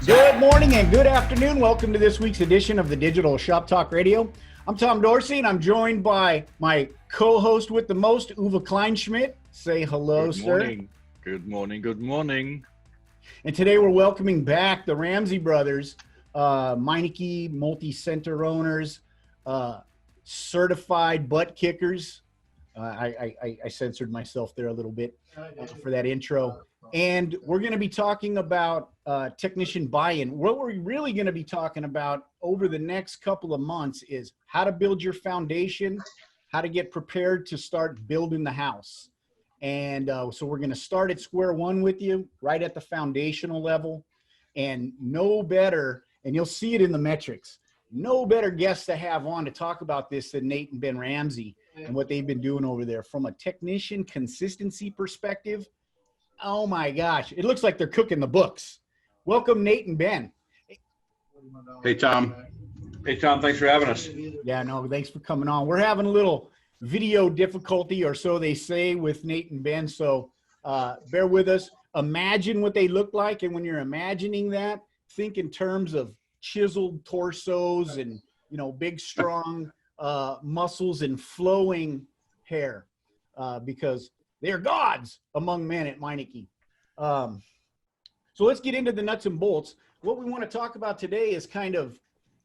Good morning and good afternoon. Welcome to this week's edition of the Digital Shop Talk Radio. I'm Tom Dorsey, and I'm joined by my co-host with the most, Uwe Kleinschmidt. Say hello, Good morning. Sir. Good morning. Good morning. And today we're welcoming back the Ramsey brothers, Meineke multi-center owners, certified butt kickers. I censored myself there a little bit for that intro. And we're going to be talking about technician buy-in. What we're really going to be talking about over the next couple of months is how to build your foundation, how to get prepared to start building the house. And so we're going to start at square one with you, right at the foundational level. And no better, and you'll see it in the metrics, no better guests to have on to talk about this than Nate and Ben Ramsey and what they've been doing over there. From a technician consistency perspective, oh my gosh, it looks like they're cooking the books. Welcome, Nate and Ben. Hey, Tom. Hey, Tom, thanks for having us. Yeah, no, thanks for coming on. We're having a little video difficulty, or so they say, with Nate and Ben, so bear with us. Imagine what they look like, and when you're imagining that, think in terms of chiseled torsos and, you know, big, strong muscles and flowing hair, because they're gods among men at Meineke. So let's get into the nuts and bolts. What we want to talk about today is kind of,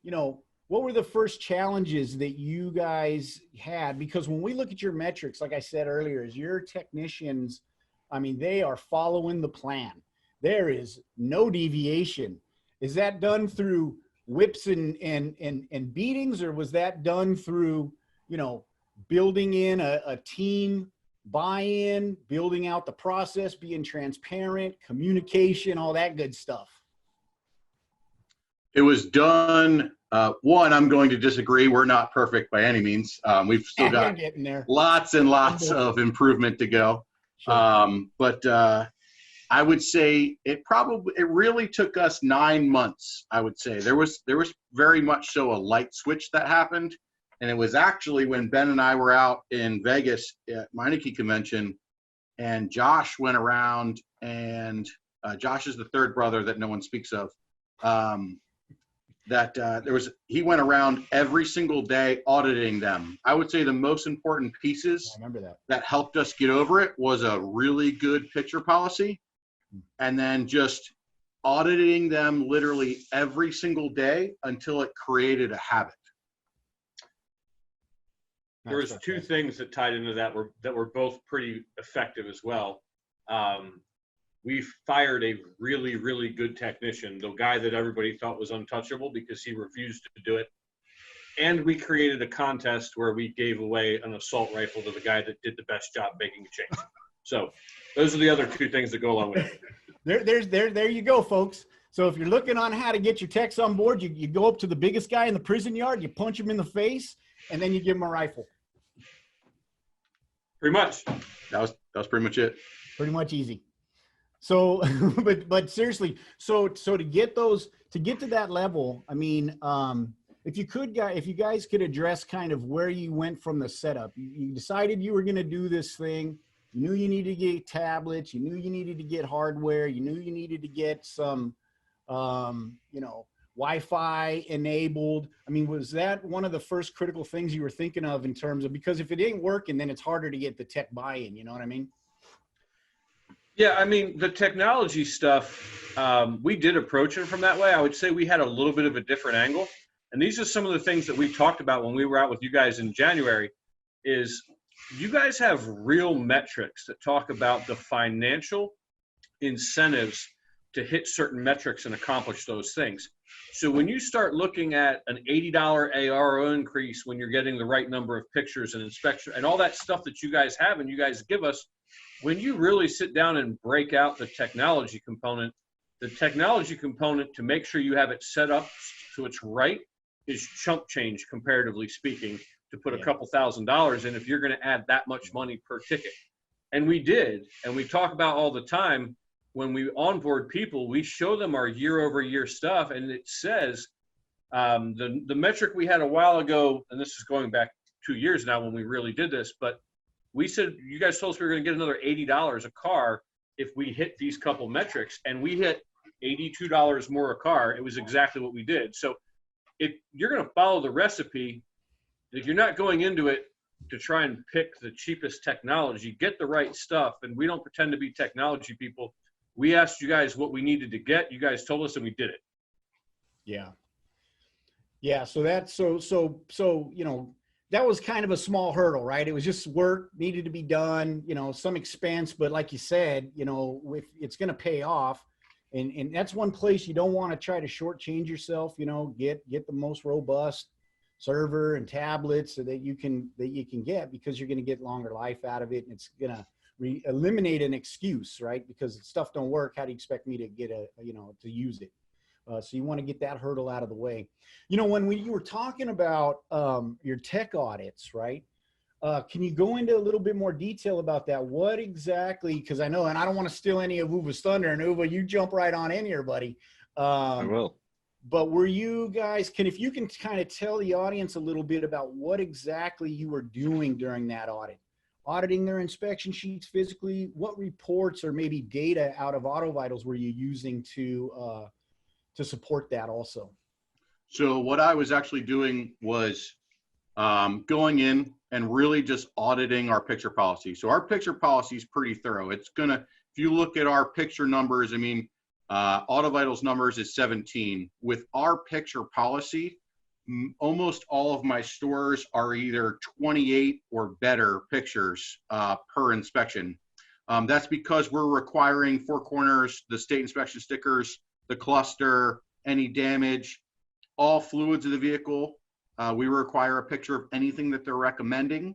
you know, what were the first challenges that you guys had? Because when we look at your metrics, like I said earlier, is your technicians, I mean, they are following the plan. There is no deviation. Is that done through whips and beatings, or was that done through, you know, building in a team buy-in, building out the process, being transparent, communication, all that good stuff? It was done. One, I'm going to disagree. We're not perfect by any means. We've still got lots and lots of improvement to go. Sure. But I would say it really took us 9 months. I would say there was very much so a light switch that happened. And it was actually when Ben and I were out in Vegas at Meineke convention, and Josh went around, and Josh is the third brother that no one speaks of. He went around every single day auditing them. I would say the most important pieces that helped us get over it was a really good picture policy, and then just auditing them literally every single day until it created a habit. There was two things that tied into that were both pretty effective as well. We fired a really, really good technician, the guy that everybody thought was untouchable because he refused to do it. And we created a contest where we gave away an assault rifle to the guy that did the best job making a change. So those are the other two things that go along with it. There you go, folks. So if you're looking on how to get your techs on board, you go up to the biggest guy in the prison yard, you punch him in the face, and then you give him a rifle. Pretty much. That was pretty much it. Pretty much easy. So, but seriously, so to get to that level, I mean, if you guys could address kind of where you went from the setup. You decided you were going to do this thing. You knew you needed to get tablets. You knew you needed to get hardware. You knew you needed to get some, you know, Wi-Fi enabled. I mean, was that one of the first critical things you were thinking of in terms of, because if it ain't working, then it's harder to get the tech buy-in, you know what I mean? Yeah, I mean, the technology stuff, we did approach it from that way. I would say we had a little bit of a different angle. And these are some of the things that we talked about when we were out with you guys in January, is you guys have real metrics that talk about the financial incentives to hit certain metrics and accomplish those things. So when you start looking at an $80 ARO increase when you're getting the right number of pictures and inspection and all that stuff that you guys have and you guys give us, when you really sit down and break out the technology component to make sure you have it set up so it's right is chump change, comparatively speaking, to put a couple $1,000s in if you're going to add that much money per ticket. And we did, and we talk about all the time, when we onboard people, we show them our year-over-year stuff, and it says the metric we had a while ago, and this is going back 2 years now when we really did this, but we said, you guys told us we were going to get another $80 a car if we hit these couple metrics, and we hit $82 more a car, it was exactly what we did. So if you're going to follow the recipe, if you're not going into it to try and pick the cheapest technology, get the right stuff. And we don't pretend to be technology people. We asked you guys what we needed to get. You guys told us and we did it. Yeah. Yeah. So that's so, you know, that was kind of a small hurdle, right? It was just work needed to be done, you know, some expense, but like you said, you know, if it's going to pay off, and that's one place you don't want to try to shortchange yourself, you know, get the most robust server and tablets so that you can get, because you're going to get longer life out of it. And it's going to eliminate an excuse, right? Because if stuff don't work, how do you expect me to get to use it? So you want to get that hurdle out of the way. You know, when you were talking about your tech audits, right? Can you go into a little bit more detail about that? What exactly, because I know, and I don't want to steal any of Uva's thunder, and Uva, you jump right on in here, buddy. I will. But were you guys, if you can kind of tell the audience a little bit about what exactly you were doing during that audit? Auditing their inspection sheets physically, what reports or maybe data out of AutoVitals were you using to support that also? So what I was actually doing was going in and really just auditing our picture policy. So our picture policy is pretty thorough. It's gonna, if you look at our picture numbers, I mean, AutoVitals numbers is 17. With our picture policy, almost all of my stores are either 28 or better pictures per inspection. That's because we're requiring 4 corners, the state inspection stickers, the cluster, any damage, all fluids of the vehicle. We require a picture of anything that they're recommending.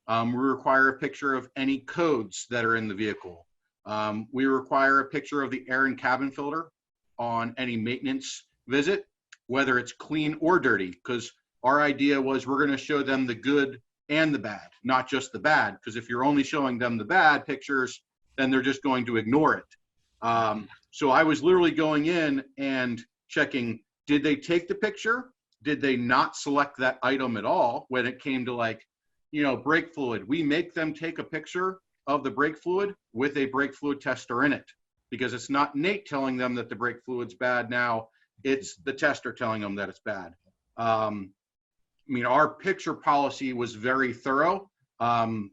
We require a picture of any codes that are in the vehicle. We require a picture of the air and cabin filter on any maintenance visit, whether it's clean or dirty, because our idea was we're going to show them the good and the bad, not just the bad, because if you're only showing them the bad pictures, then they're just going to ignore it. So I was literally going in and checking, did they take the picture? Did they not select that item at all when it came to, like, you know, brake fluid? We make them take a picture of the brake fluid with a brake fluid tester in it, because it's not Nate telling them that the brake fluid's bad now, it's the tester telling them that it's bad. I mean, our picture policy was very thorough. But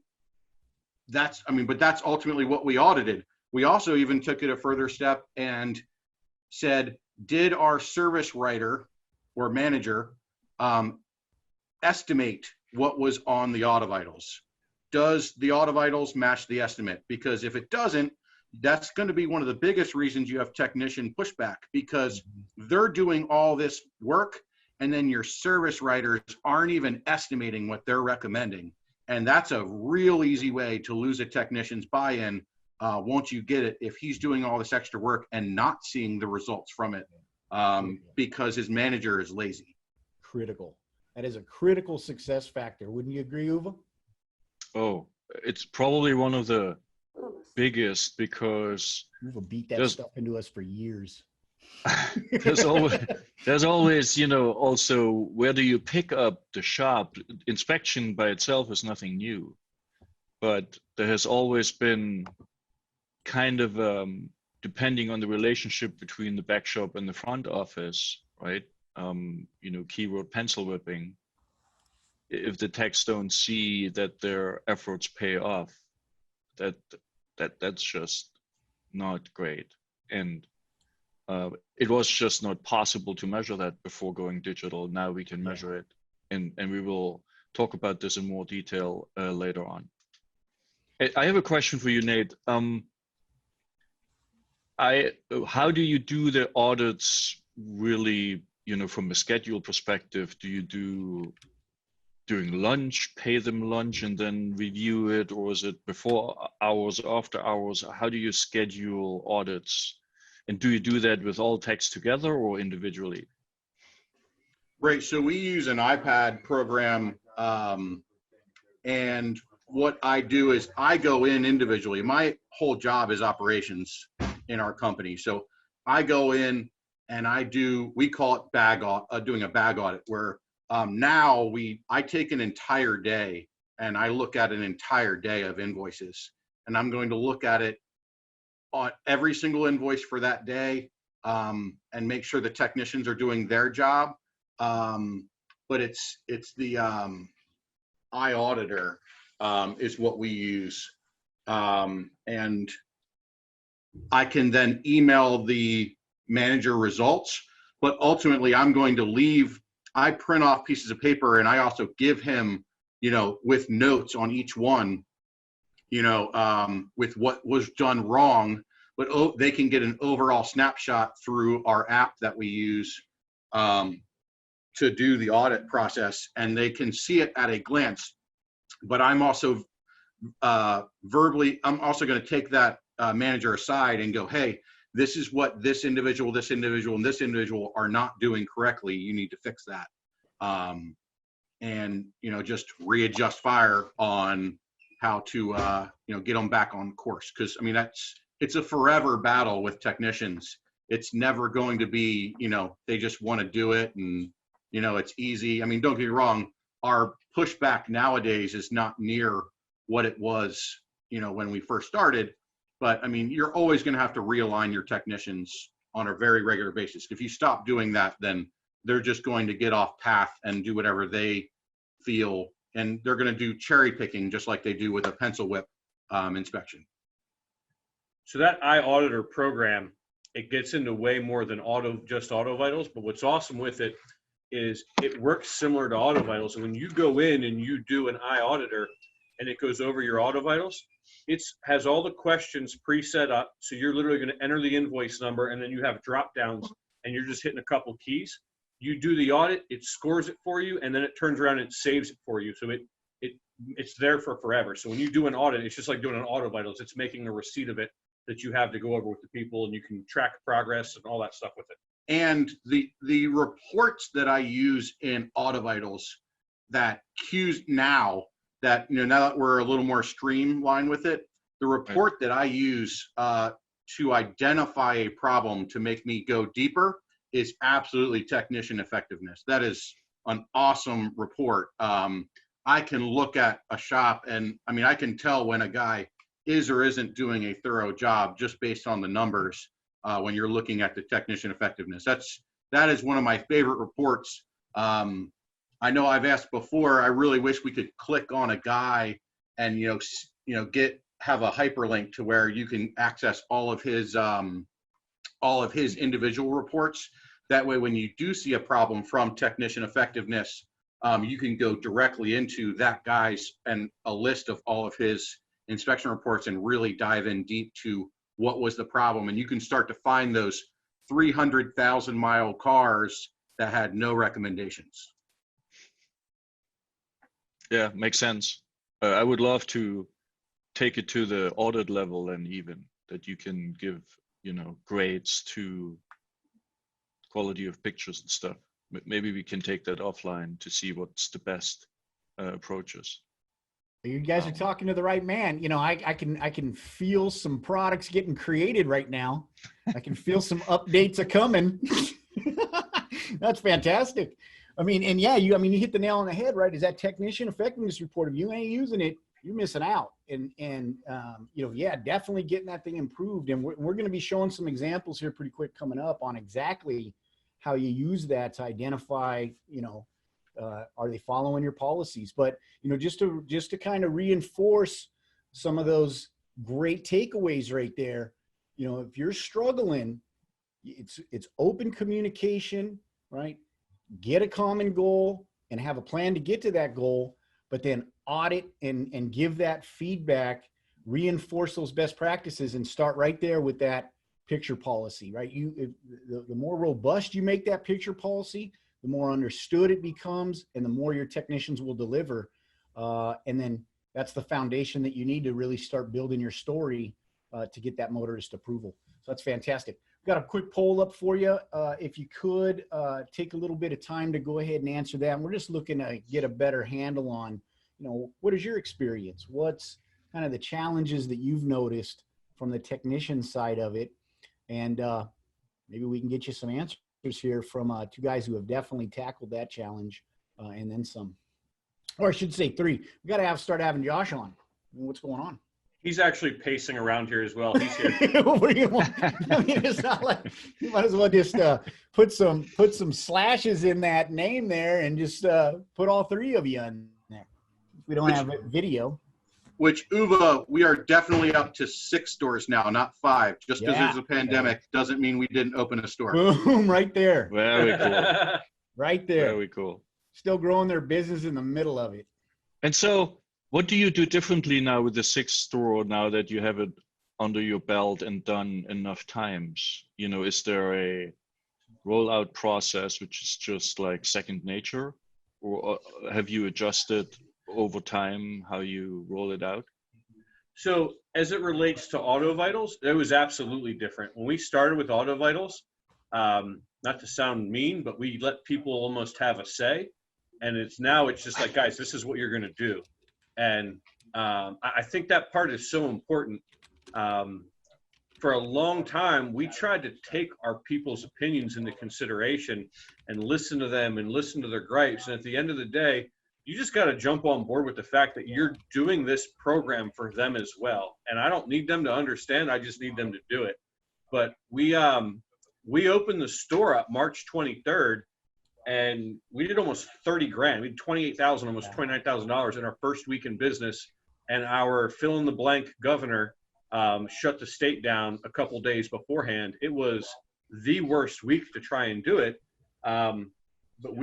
that's ultimately what we audited. We also even took it a further step and said, did our service writer or manager estimate what was on the AutoVitals? Does the AutoVitals match the estimate? Because if it doesn't, that's going to be one of the biggest reasons you have technician pushback, because they're doing all this work and then your service writers aren't even estimating what they're recommending. And that's a real easy way to lose a technician's buy-in once you get it, if he's doing all this extra work and not seeing the results from it because his manager is lazy. Critical. That is a critical success factor. Wouldn't you agree, Uva? Oh, it's probably one of the biggest, because Uva beat that stuff into us for years. there's always, you know, also, where do you pick up the shop? Inspection by itself is nothing new, but there has always been kind of, depending on the relationship between the back shop and the front office, right? You know, keyword pencil whipping. If the techs don't see that their efforts pay off, that's just not great. And it was just not possible to measure that before going digital. Now we can measure it, and we will talk about this in more detail later on. I have a question for you, Nate. How do you do the audits really, you know, from a schedule perspective? Do you do during lunch, pay them lunch and then review it, or is it before hours, after hours? How do you schedule audits? And do you do that with all techs together or individually? Right, so we use an iPad program, and what I do is I go in individually. My whole job is operations in our company. So I go in and we call it doing a bag audit, where now I take an entire day and I look at an entire day of invoices, and I'm going to look at it on every single invoice for that day, and make sure the technicians are doing their job. But it's the iAuditor is what we use. And I can then email the manager results, but ultimately I'm going to I print off pieces of paper, and I also give him, with notes on each one, with what was done wrong, but they can get an overall snapshot through our app that we use to do the audit process, and they can see it at a glance. But I'm also I'm also going to take that manager aside and go, hey, this is what this individual, and this individual are not doing correctly. You need to fix that. And, just readjust fire on how to, get them back on course. Because, it's a forever battle with technicians. It's never going to be, they just want to do it and, it's easy. Don't get me wrong. Our pushback nowadays is not near what it was, when we first started. But, you're always going to have to realign your technicians on a very regular basis. If you stop doing that, then they're just going to get off path and do whatever they feel. And they're going to do cherry picking just like they do with a pencil whip inspection. So that iAuditor program, it gets into way more than just AutoVitals. But what's awesome with it is it works similar to AutoVitals. And when you go in and you do an iAuditor and it goes over your AutoVitals, it has all the questions preset up. So you're literally going to enter the invoice number, and then you have drop downs, and you're just hitting a couple keys. You do the audit, it scores it for you, and then it turns around and it saves it for you. So it's there for forever. So when you do an audit, it's just like doing an AutoVitals. It's making a receipt of it that you have to go over with the people, and you can track progress and all that stuff with it. And the reports that I use in AutoVitals that queues now that we're a little more streamlined with it, the report that I use to identify a problem to make me go deeper is absolutely technician effectiveness. That is an awesome report. I can look at a shop and I can tell when a guy is or isn't doing a thorough job just based on the numbers when you're looking at the technician effectiveness. That is one of my favorite reports. I know I've asked before, I really wish we could click on a guy and, have a hyperlink to where you can access all of his individual reports. That way, when you do see a problem from technician effectiveness, you can go directly into that guy's and a list of all of his inspection reports and really dive in deep to what was the problem. And you can start to find those 300,000 mile cars that had no recommendations. Yeah, makes sense. I would love to take it to the audit level, and even that you can give, grades to quality of pictures and stuff. Maybe we can take that offline to see what's the best approaches. You guys are talking to the right man. I can feel some products getting created right now. I can feel some updates are coming. That's fantastic. And yeah, you hit the nail on the head, right? Is that technician effectiveness report? If you ain't using it, you're missing out. Yeah, definitely getting that thing improved. And we're going to be showing some examples here pretty quick coming up on exactly how you use that to identify, are they following your policies? But, just to kind of reinforce some of those great takeaways right there, if you're struggling, it's open communication, right? Get a common goal and have a plan to get to that goal, but then audit and give that feedback, reinforce those best practices, and start right there with that picture policy, right? The more robust you make that picture policy, the more understood it becomes, and the more your technicians will deliver. And then that's the foundation that you need to really start building your story to get that motorist approval. So that's fantastic. Got a quick poll up for you. If you could take a little bit of time to go ahead and answer that. And we're just looking to get a better handle on, what is your experience? What's kind of the challenges that you've noticed from the technician side of it? And maybe we can get you some answers here from two guys who have definitely tackled that challenge and then some. Or I should say three. We got to start having Josh on. What's going on? He's actually pacing around here as well. He's here. I mean, it's not like you might as well just put some slashes in that name there and just put all three of you in there. We don't have video. Which, Uwe, we are definitely up to 6 stores now, not 5. Just because there's a pandemic doesn't mean we didn't open a store. Boom, right there. Very cool. Right there. Very cool. Still growing their business in the middle of it. And so, what do you do differently now with the 6th store, now that you have it under your belt and done enough times? You know, is there a rollout process which is just like second nature, or have you adjusted over time how you roll it out? So as it relates to AutoVitals, it was absolutely different. When we started with AutoVitals, not to sound mean, but we let people almost have a say. And it's just like, guys, this is what you're going to do. And I think that part is so important. For a long time, we tried to take our people's opinions into consideration and listen to them and listen to their gripes. And at the end of the day, you just got to jump on board with the fact that you're doing this program for them as well. And I don't need them to understand. I just need them to do it. But we opened the store up March 23rd. And we did almost 30 grand. We did 28,000, almost $29,000 in our first week in business. And our fill in the blank governor shut the state down a couple days beforehand. It was the worst week to try and do it. But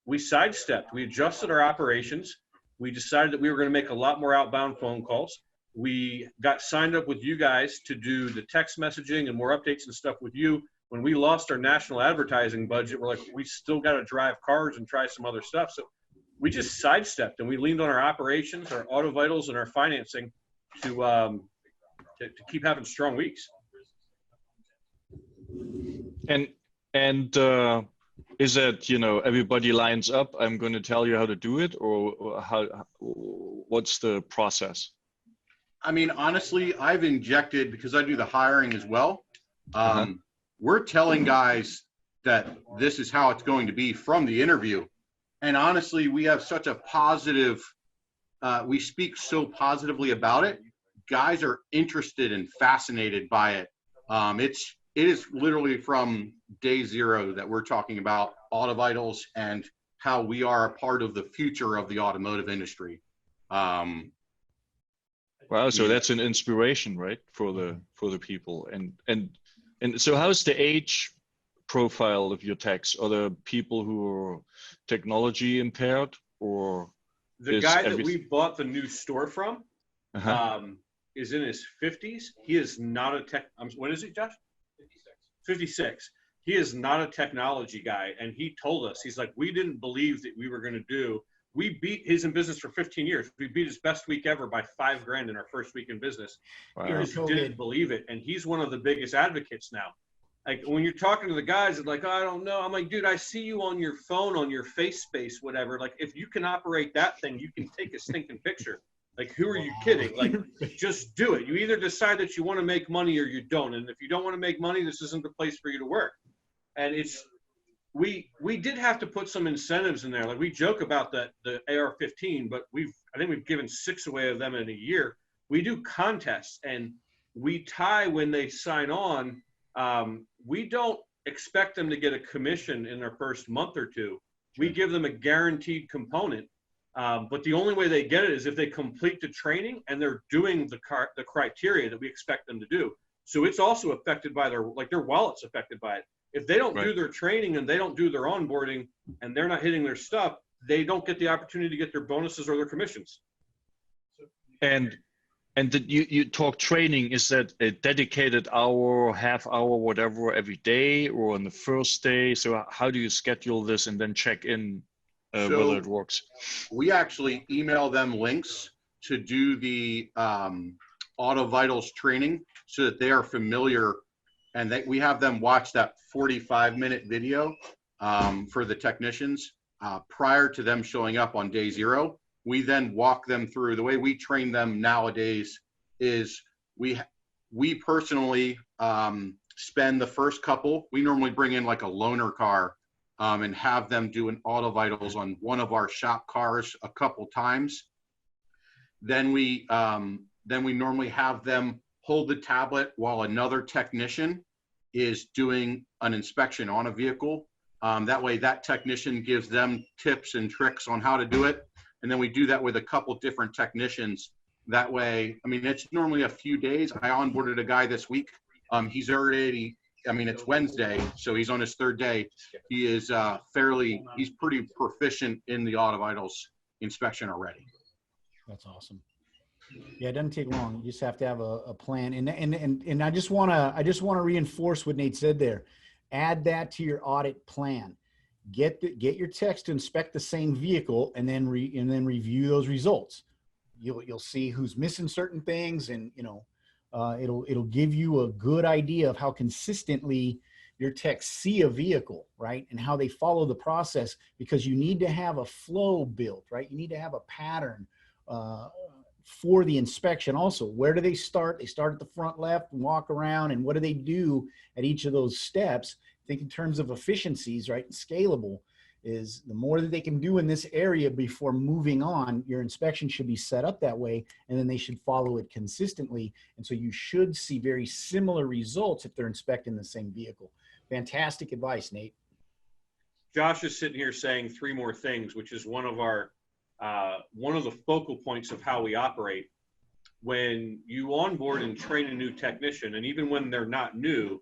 we sidestepped. We adjusted our operations. We decided that we were going to make a lot more outbound phone calls. We got signed up with you guys to do the text messaging and more updates and stuff with you. When we lost our national advertising budget, we're like, we still got to drive cars and try some other stuff. So we just sidestepped and we leaned on our operations, our AutoVitals, and our financing to keep having strong weeks. And is that, you know, everybody lines up, I'm going to tell you how to do it, or what's the process? I mean, honestly, I've injected, because I do the hiring as well. We're telling guys that this is how it's going to be from the interview. And honestly, we have such a positive, we speak so positively about it. Guys are interested and fascinated by it. It is literally from day 0 that we're talking about AutoVitals and how we are a part of the future of the automotive industry. Wow, so that's an inspiration, right, for the people. And so how's the age profile of your techs? Are there people who are technology impaired, or the guy that we bought the new store from is in his 50s. He is not a tech. What is it, Josh? 56. He is not a technology guy, and he told us, he's like, we didn't believe that we were going to do. He's in business for 15 years. We beat his best week ever by $5 grand in our first week in business. Wow. He just didn't believe it. And he's one of the biggest advocates now. Like when you're talking to the guys, it's like, oh, I don't know. I'm like, dude, I see you on your phone, on your face space, whatever. Like if you can operate that thing, you can take a stinking picture. Like, who are you kidding? Like, just do it. You either decide that you want to make money or you don't. And if you don't want to make money, this isn't the place for you to work. And we did have to put some incentives in there. Like we joke about the AR-15, but I think we've given 6 away of them in a year. We do contests and we tie when they sign on. We don't expect them to get a commission in their first month or 2. We give them a guaranteed component. But the only way they get it is if they complete the training and they're doing the criteria that we expect them to do. So it's also affected by their wallet's affected by it. If they don't do their training and they don't do their onboarding and they're not hitting their stuff, they don't get the opportunity to get their bonuses or their commissions. And you talk training, is that a dedicated hour, half hour, whatever, every day or on the first day? So how do you schedule this and then check in whether it works? We actually email them links to do the AutoVitals training so that they are familiar, and we have them watch that 45-minute video for the technicians prior to them showing up on day 0. We then walk them through. The way we train them nowadays is we personally spend the first couple. We normally bring in like a loaner car and have them do an AutoVitals on one of our shop cars a couple times. Then we then we normally have them hold the tablet while another technician is doing an inspection on a vehicle. That way that technician gives them tips and tricks on how to do it. And then we do that with a couple different technicians. That way, I mean, it's normally a few days. I onboarded a guy this week. He's already, I mean, it's Wednesday, so he's on his 3rd day. He is he's pretty proficient in the AutoVitals inspection already. That's awesome. Yeah, it doesn't take long. You just have to have a plan. And I just want to reinforce what Nate said there. Add that to your audit plan. Get your techs to inspect the same vehicle and then review those results. You'll see who's missing certain things, and it'll give you a good idea of how consistently your techs see a vehicle, right? And how they follow the process, because you need to have a flow built, right? You need to have a pattern for the inspection also. Where do they start? They start at the front left and walk around, and what do they do at each of those steps? Think in terms of efficiencies, right? And scalable is the more that they can do in this area before moving on, your inspection should be set up that way, and then they should follow it consistently. And so you should see very similar results if they're inspecting the same vehicle. Fantastic advice, Nate. Josh is sitting here saying 3 more things, which is one of the focal points of how we operate. When you onboard and train a new technician, and even when they're not new,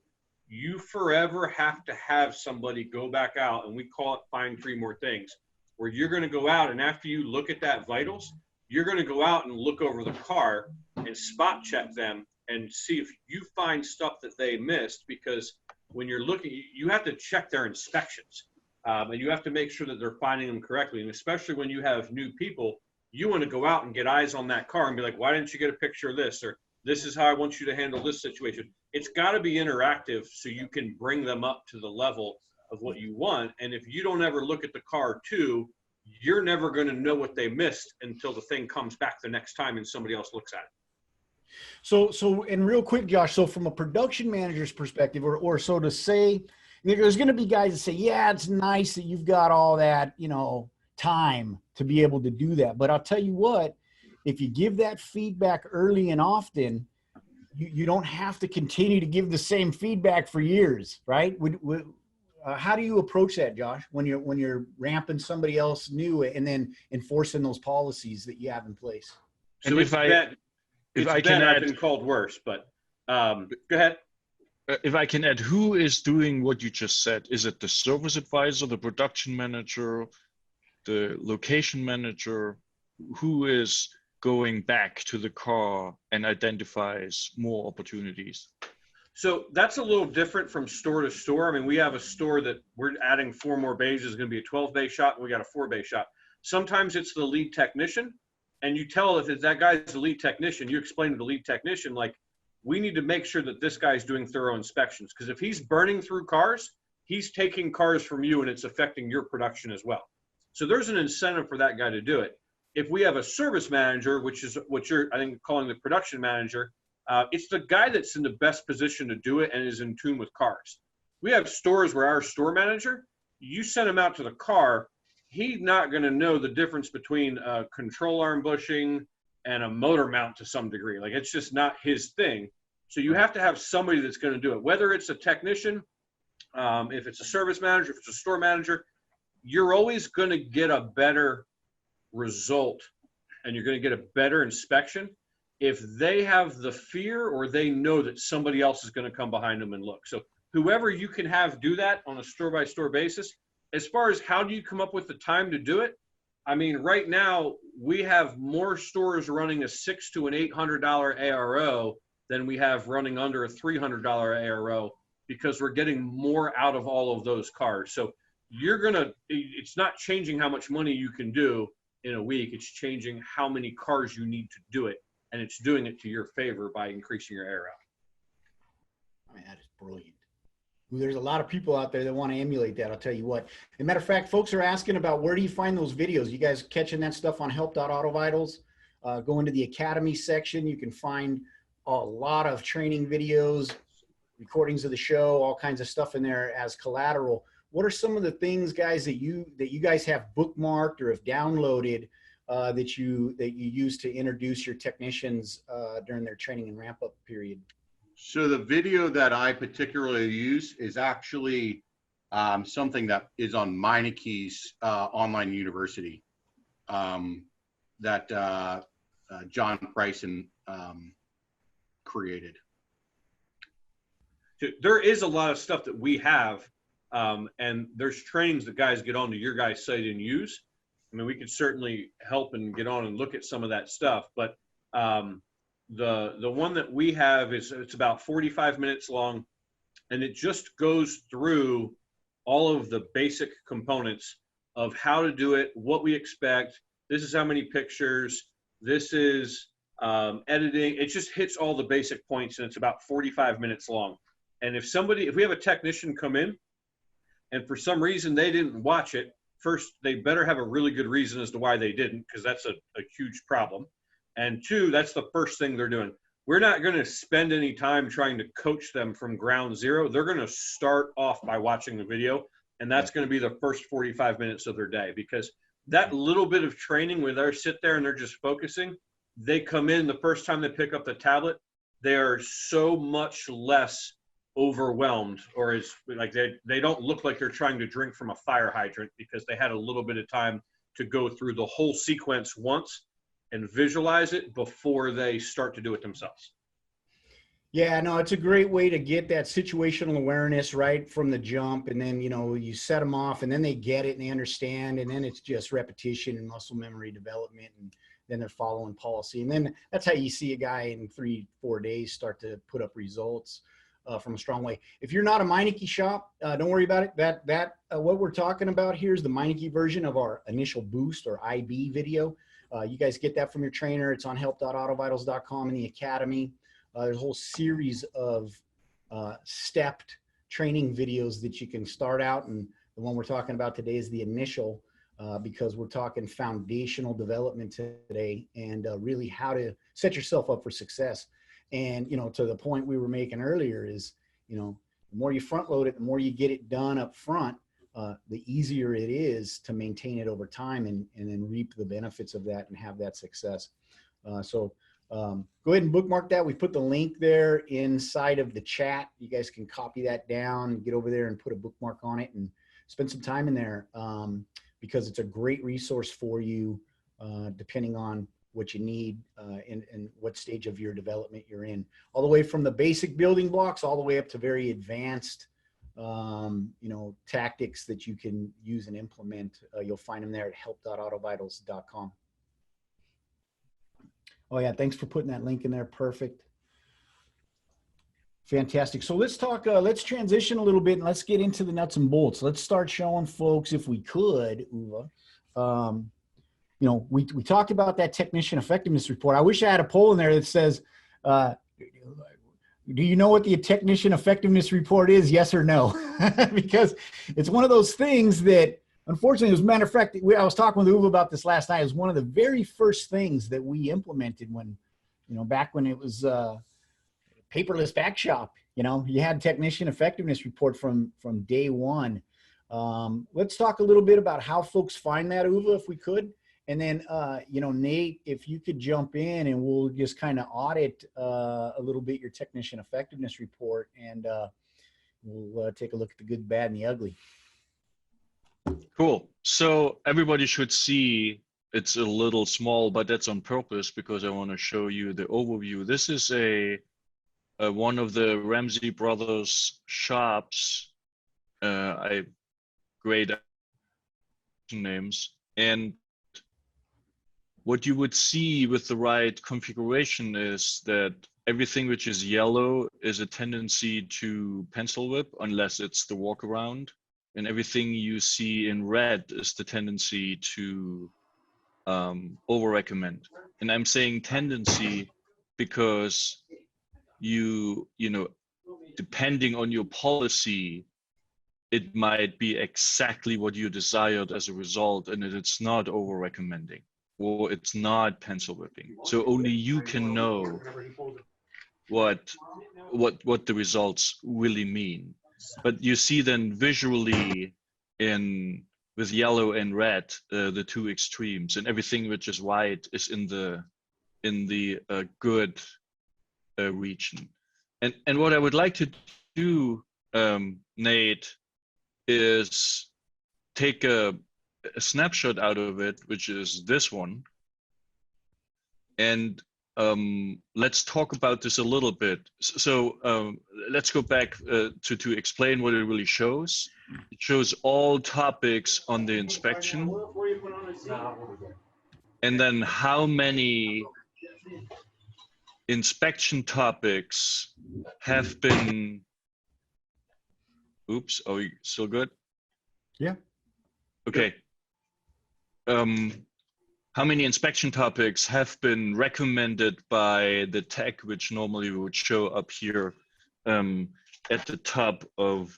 you forever have to have somebody go back out, and we call it find 3 more things, where you're going to go out, and after you look at that vitals, you're going to go out and look over the car and spot check them and see if you find stuff that they missed, because when you're looking, you have to check their inspections, and you have to make sure that they're finding them correctly. And especially when you have new people, you want to go out and get eyes on that car and be like, why didn't you get a picture of this? Or this is how I want you to handle this situation. It's got to be interactive so you can bring them up to the level of what you want. And if you don't ever look at the car too, you're never going to know what they missed until the thing comes back the next time and somebody else looks at it. So, and real quick, Josh, so from a production manager's perspective, or so to say, there's going to be guys that say, yeah, it's nice that you've got all that, time to be able to do that. But I'll tell you what, if you give that feedback early and often, you don't have to continue to give the same feedback for years, right? How do you approach that, Josh, when you're ramping somebody else new and then enforcing those policies that you have in place? So if I can add, I've been called worse, but go ahead. If I can add, who is doing what you just said? Is it the service advisor, the production manager, the location manager? Who is going back to the car and identifies more opportunities? So that's a little different from store to store. I mean, we have a store that we're adding 4 more bays. It's going to be a 12-bay shop, and we got a 4-bay shop. Sometimes it's the lead technician, and you tell if it's that guy's the lead technician, you explain to the lead technician, like, we need to make sure that this guy's doing thorough inspections, because if he's burning through cars, he's taking cars from you, and it's affecting your production as well. So there's an incentive for that guy to do it. If we have a service manager, which is what you're, I think, calling the production manager, it's the guy that's in the best position to do it and is in tune with cars. We have stores where our store manager, you send him out to the car, he's not going to know the difference between a control arm bushing and a motor mount to some degree. Like, it's just not his thing. So you have to have somebody that's going to do it, whether it's a technician, if it's a service manager, if it's a store manager. You're always going to get a better result, and you're going to get a better inspection if they have the fear or they know that somebody else is going to come behind them and look. So whoever you can have do that on a store-by-store basis. As far as how do you come up with the time to do it, I mean, right now we have more stores running a $600 to an $800 ARO than we have running under a $300 ARO, because we're getting more out of all of those cars. So it's not changing how much money you can do in a week. It's changing how many cars you need to do it, and it's doing it to your favor by increasing your ARO. I mean, that is brilliant. There's a lot of people out there that want to emulate that. I'll tell you what. As a matter of fact, folks are asking about where do you find those videos? You guys catching that stuff on help.autovitals? Go into the Academy section. You can find a lot of training videos, recordings of the show, all kinds of stuff in there as collateral. What are some of the things, guys, that you guys have bookmarked or have downloaded that you use to introduce your technicians during their training and ramp up period? So the video that I particularly use is actually something that is on Meineke's online university that John Bryson created. There is a lot of stuff that we have, and there's trainings that guys get onto your guys' site and use. I mean, we could certainly help and get on and look at some of that stuff, but the one that we have it's about 45 minutes long, and it just goes through all of the basic components of how to do it, what we expect. This is how many pictures. This is editing. It just hits all the basic points, and it's about 45 minutes long. And if we have a technician come in and for some reason they didn't watch it, first, they better have a really good reason as to why they didn't, because that's a huge problem. And two, that's the first thing they're doing. We're not going to spend any time trying to coach them from ground zero. They're going to start off by watching the video, and that's going to be the first 45 minutes of their day, because that little bit of training where they sit there and they're just focusing, they come in the first time they pick up the tablet, they are so much less overwhelmed, or is like they don't look like they're trying to drink from a fire hydrant, because they had a little bit of time to go through the whole sequence once and visualize it before they start to do it themselves. Yeah, no, it's a great way to get that situational awareness right from the jump, and then you set them off, and then they get it and they understand, and then it's just repetition and muscle memory development, and then they're following policy, and then that's how you see a guy in 3-4 days start to put up results from a strong way. If you're not a Meineke shop, don't worry about it. That what we're talking about here is the Meineke version of our initial boost or IB video. You guys get that from your trainer. It's on help.autovitals.com in the academy. There's a whole series of stepped training videos that you can start out, and the one we're talking about today is the initial, because we're talking foundational development today, and really how to set yourself up for success. And to the point we were making earlier is, the more you front load it, the more you get it done up front, the easier it is to maintain it over time and then reap the benefits of that and have that success. So go ahead and bookmark that. We put the link there inside of the chat. You guys can copy that down, get over there and put a bookmark on it and spend some time in there, because it's a great resource for you, depending on what you need and what stage of your development you're in, all the way from the basic building blocks all the way up to very advanced tactics that you can use and implement. You'll find them there at help.autovitals.com. Oh yeah, thanks for putting that link in there. Perfect. Fantastic. So let's talk, let's transition a little bit and let's get into the nuts and bolts. Let's start showing folks, if we could, Uwe, we talked about that technician effectiveness report. I wish I had a poll in there that says, do you know what the technician effectiveness report is? Yes or no? Because it's one of those things that, unfortunately, as a matter of fact, I was talking with Uwe about this last night. It was one of the very first things that we implemented when, back when it was paperless back shop. You had technician effectiveness report from day one. Let's talk a little bit about how folks find that, Uwe, if we could. And then, Nate, if you could jump in and we'll just kind of audit a little bit your technician effectiveness report, and we'll take a look at the good, bad, and the ugly. Cool. So everybody should see, it's a little small, but that's on purpose because I want to show you the overview. This is one of the Ramsey brothers shops. Great names. And what you would see with the right configuration is that everything which is yellow is a tendency to pencil whip unless it's the walk around. And everything you see in red is the tendency to over recommend. And I'm saying tendency because depending on your policy, it might be exactly what you desired as a result, and it's not over recommending or it's not pencil whipping. So only you can know what the results really mean. But you see then visually with with yellow and red, the two extremes, and everything which is white is in the good region. And what I would like to do, Nate, is take a snapshot out of it, which is this one, and let's talk about this a little bit. So let's go back to explain what it really shows. It shows all topics on the inspection, and then how many inspection topics have been, oops, are we still good? Yeah. Okay. How many inspection topics have been recommended by the tag, which normally would show up here at the top of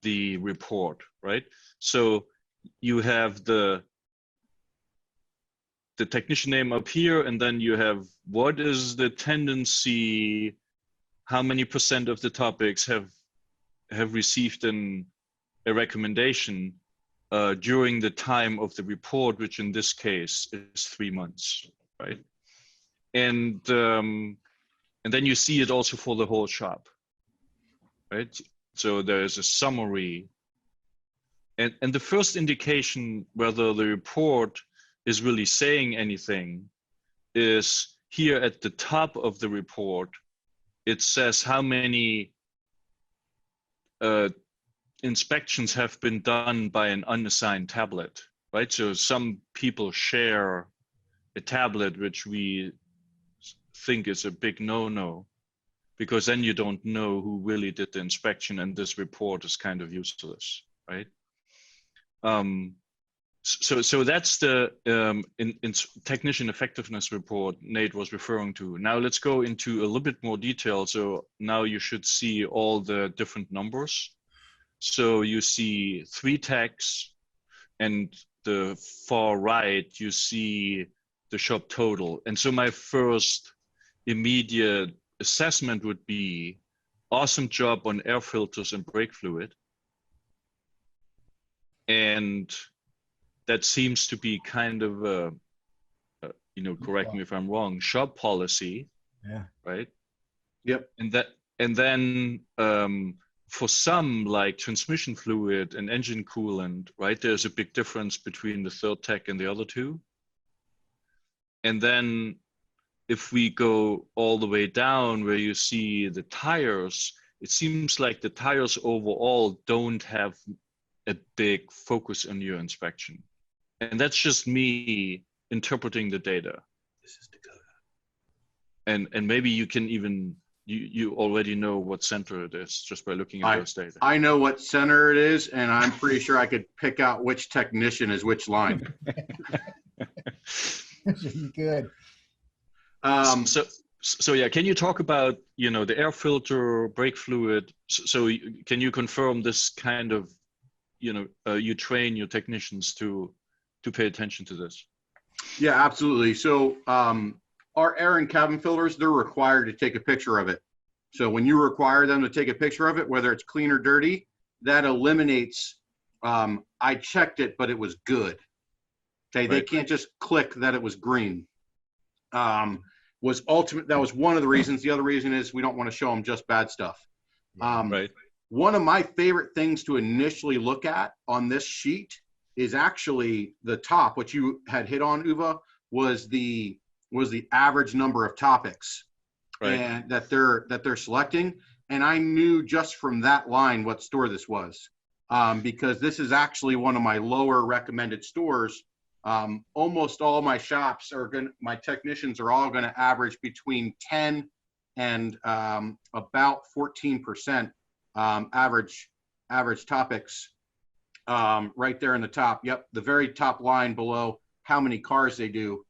the report, right? So you have the technician name up here, and then you have what is the tendency, how many % of the topics have received a recommendation during the time of the report, which in this case is 3 months, right? And then you see it also for the whole shop, right? So there's a summary, and the first indication whether the report is really saying anything is here at the top of the report. It says how many inspections have been done by an unassigned tablet, right? So some people share a tablet, which we think is a big no-no, because then you don't know who really did the inspection, and this report is kind of useless, right? So that's the in technician effectiveness report Nate was referring to. Now let's go into a little bit more detail. So now you should see all the different numbers. So you see 3 tags, and the far right, you see the shop total. And so my first immediate assessment would be awesome job on air filters and brake fluid. And that seems to be kind of a correct me if I'm wrong, shop policy. Yeah. Right. Yep. And then for some, like transmission fluid and engine coolant, right, there's a big difference between the third tech and the other two. And then if we go all the way down where you see the tires, it seems like the tires overall don't have a big focus on your inspection. And that's just me interpreting the data. This is Dakota. And maybe you can even, you already know what center it is just by looking at those data. I know what center it is, and I'm pretty sure I could pick out which technician is which line. Good. So yeah, can you talk about, the air filter, brake fluid? So can you confirm this kind of, you train your technicians to pay attention to this? Yeah, absolutely. So our air and cabin filters, they're required to take a picture of it. So when you require them to take a picture of it, whether it's clean or dirty, that eliminates, I checked it, but it was good. Okay, right. They can't just click that it was green. That was one of the reasons. The other reason is we don't want to show them just bad stuff. Right. One of my favorite things to initially look at on this sheet is actually the top. What you had hit on, Uwe, was the average number of topics, right, and that they're selecting. And I knew just from that line what store this was, because this is actually one of my lower recommended stores. Almost all my shops my technicians are all going to average between 10 and about 14% average topics, right there in the top. Yep, the very top line below how many cars they do.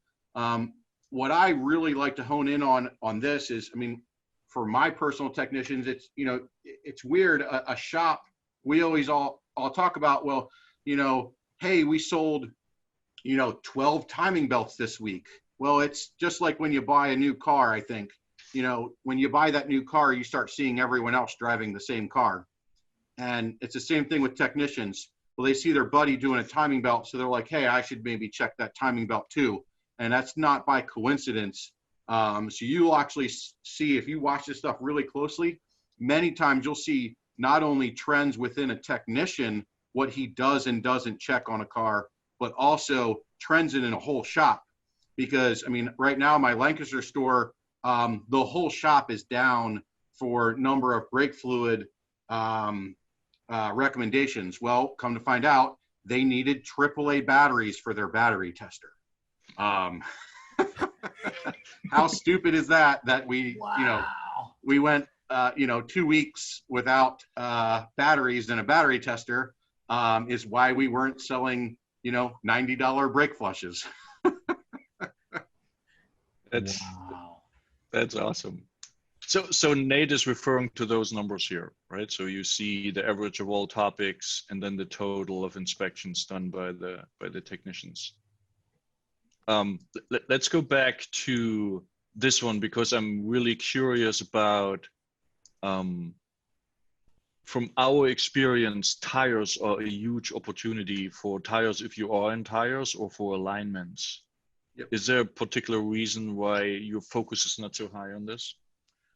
What I really like to hone in on this is, I mean, for my personal technicians, it's, it's weird. A shop, we always all talk about, well, hey, we sold 12 timing belts this week. Well, it's just like when you buy a new car, I think. When you buy that new car, you start seeing everyone else driving the same car. And it's the same thing with technicians. Well, they see their buddy doing a timing belt, so they're like, hey, I should maybe check that timing belt too. And that's not by coincidence. So you'll actually see, if you watch this stuff really closely, many times you'll see not only trends within a technician, what he does and doesn't check on a car, but also trends in a whole shop. Because, I mean, right now, my Lancaster store, the whole shop is down for number of brake fluid recommendations. Well, come to find out, they needed AAA batteries for their battery tester. How stupid is that? That we, we went, 2 weeks without batteries and a battery tester is why we weren't selling, $90 brake flushes. That's awesome. So Nate is referring to those numbers here, right? So you see the average of all topics and then the total of inspections done by the technicians. Let's go back to this one because I'm really curious about, from our experience, tires are a huge opportunity for tires if you are in tires or for alignments. Yep. Is there a particular reason why your focus is not so high on this?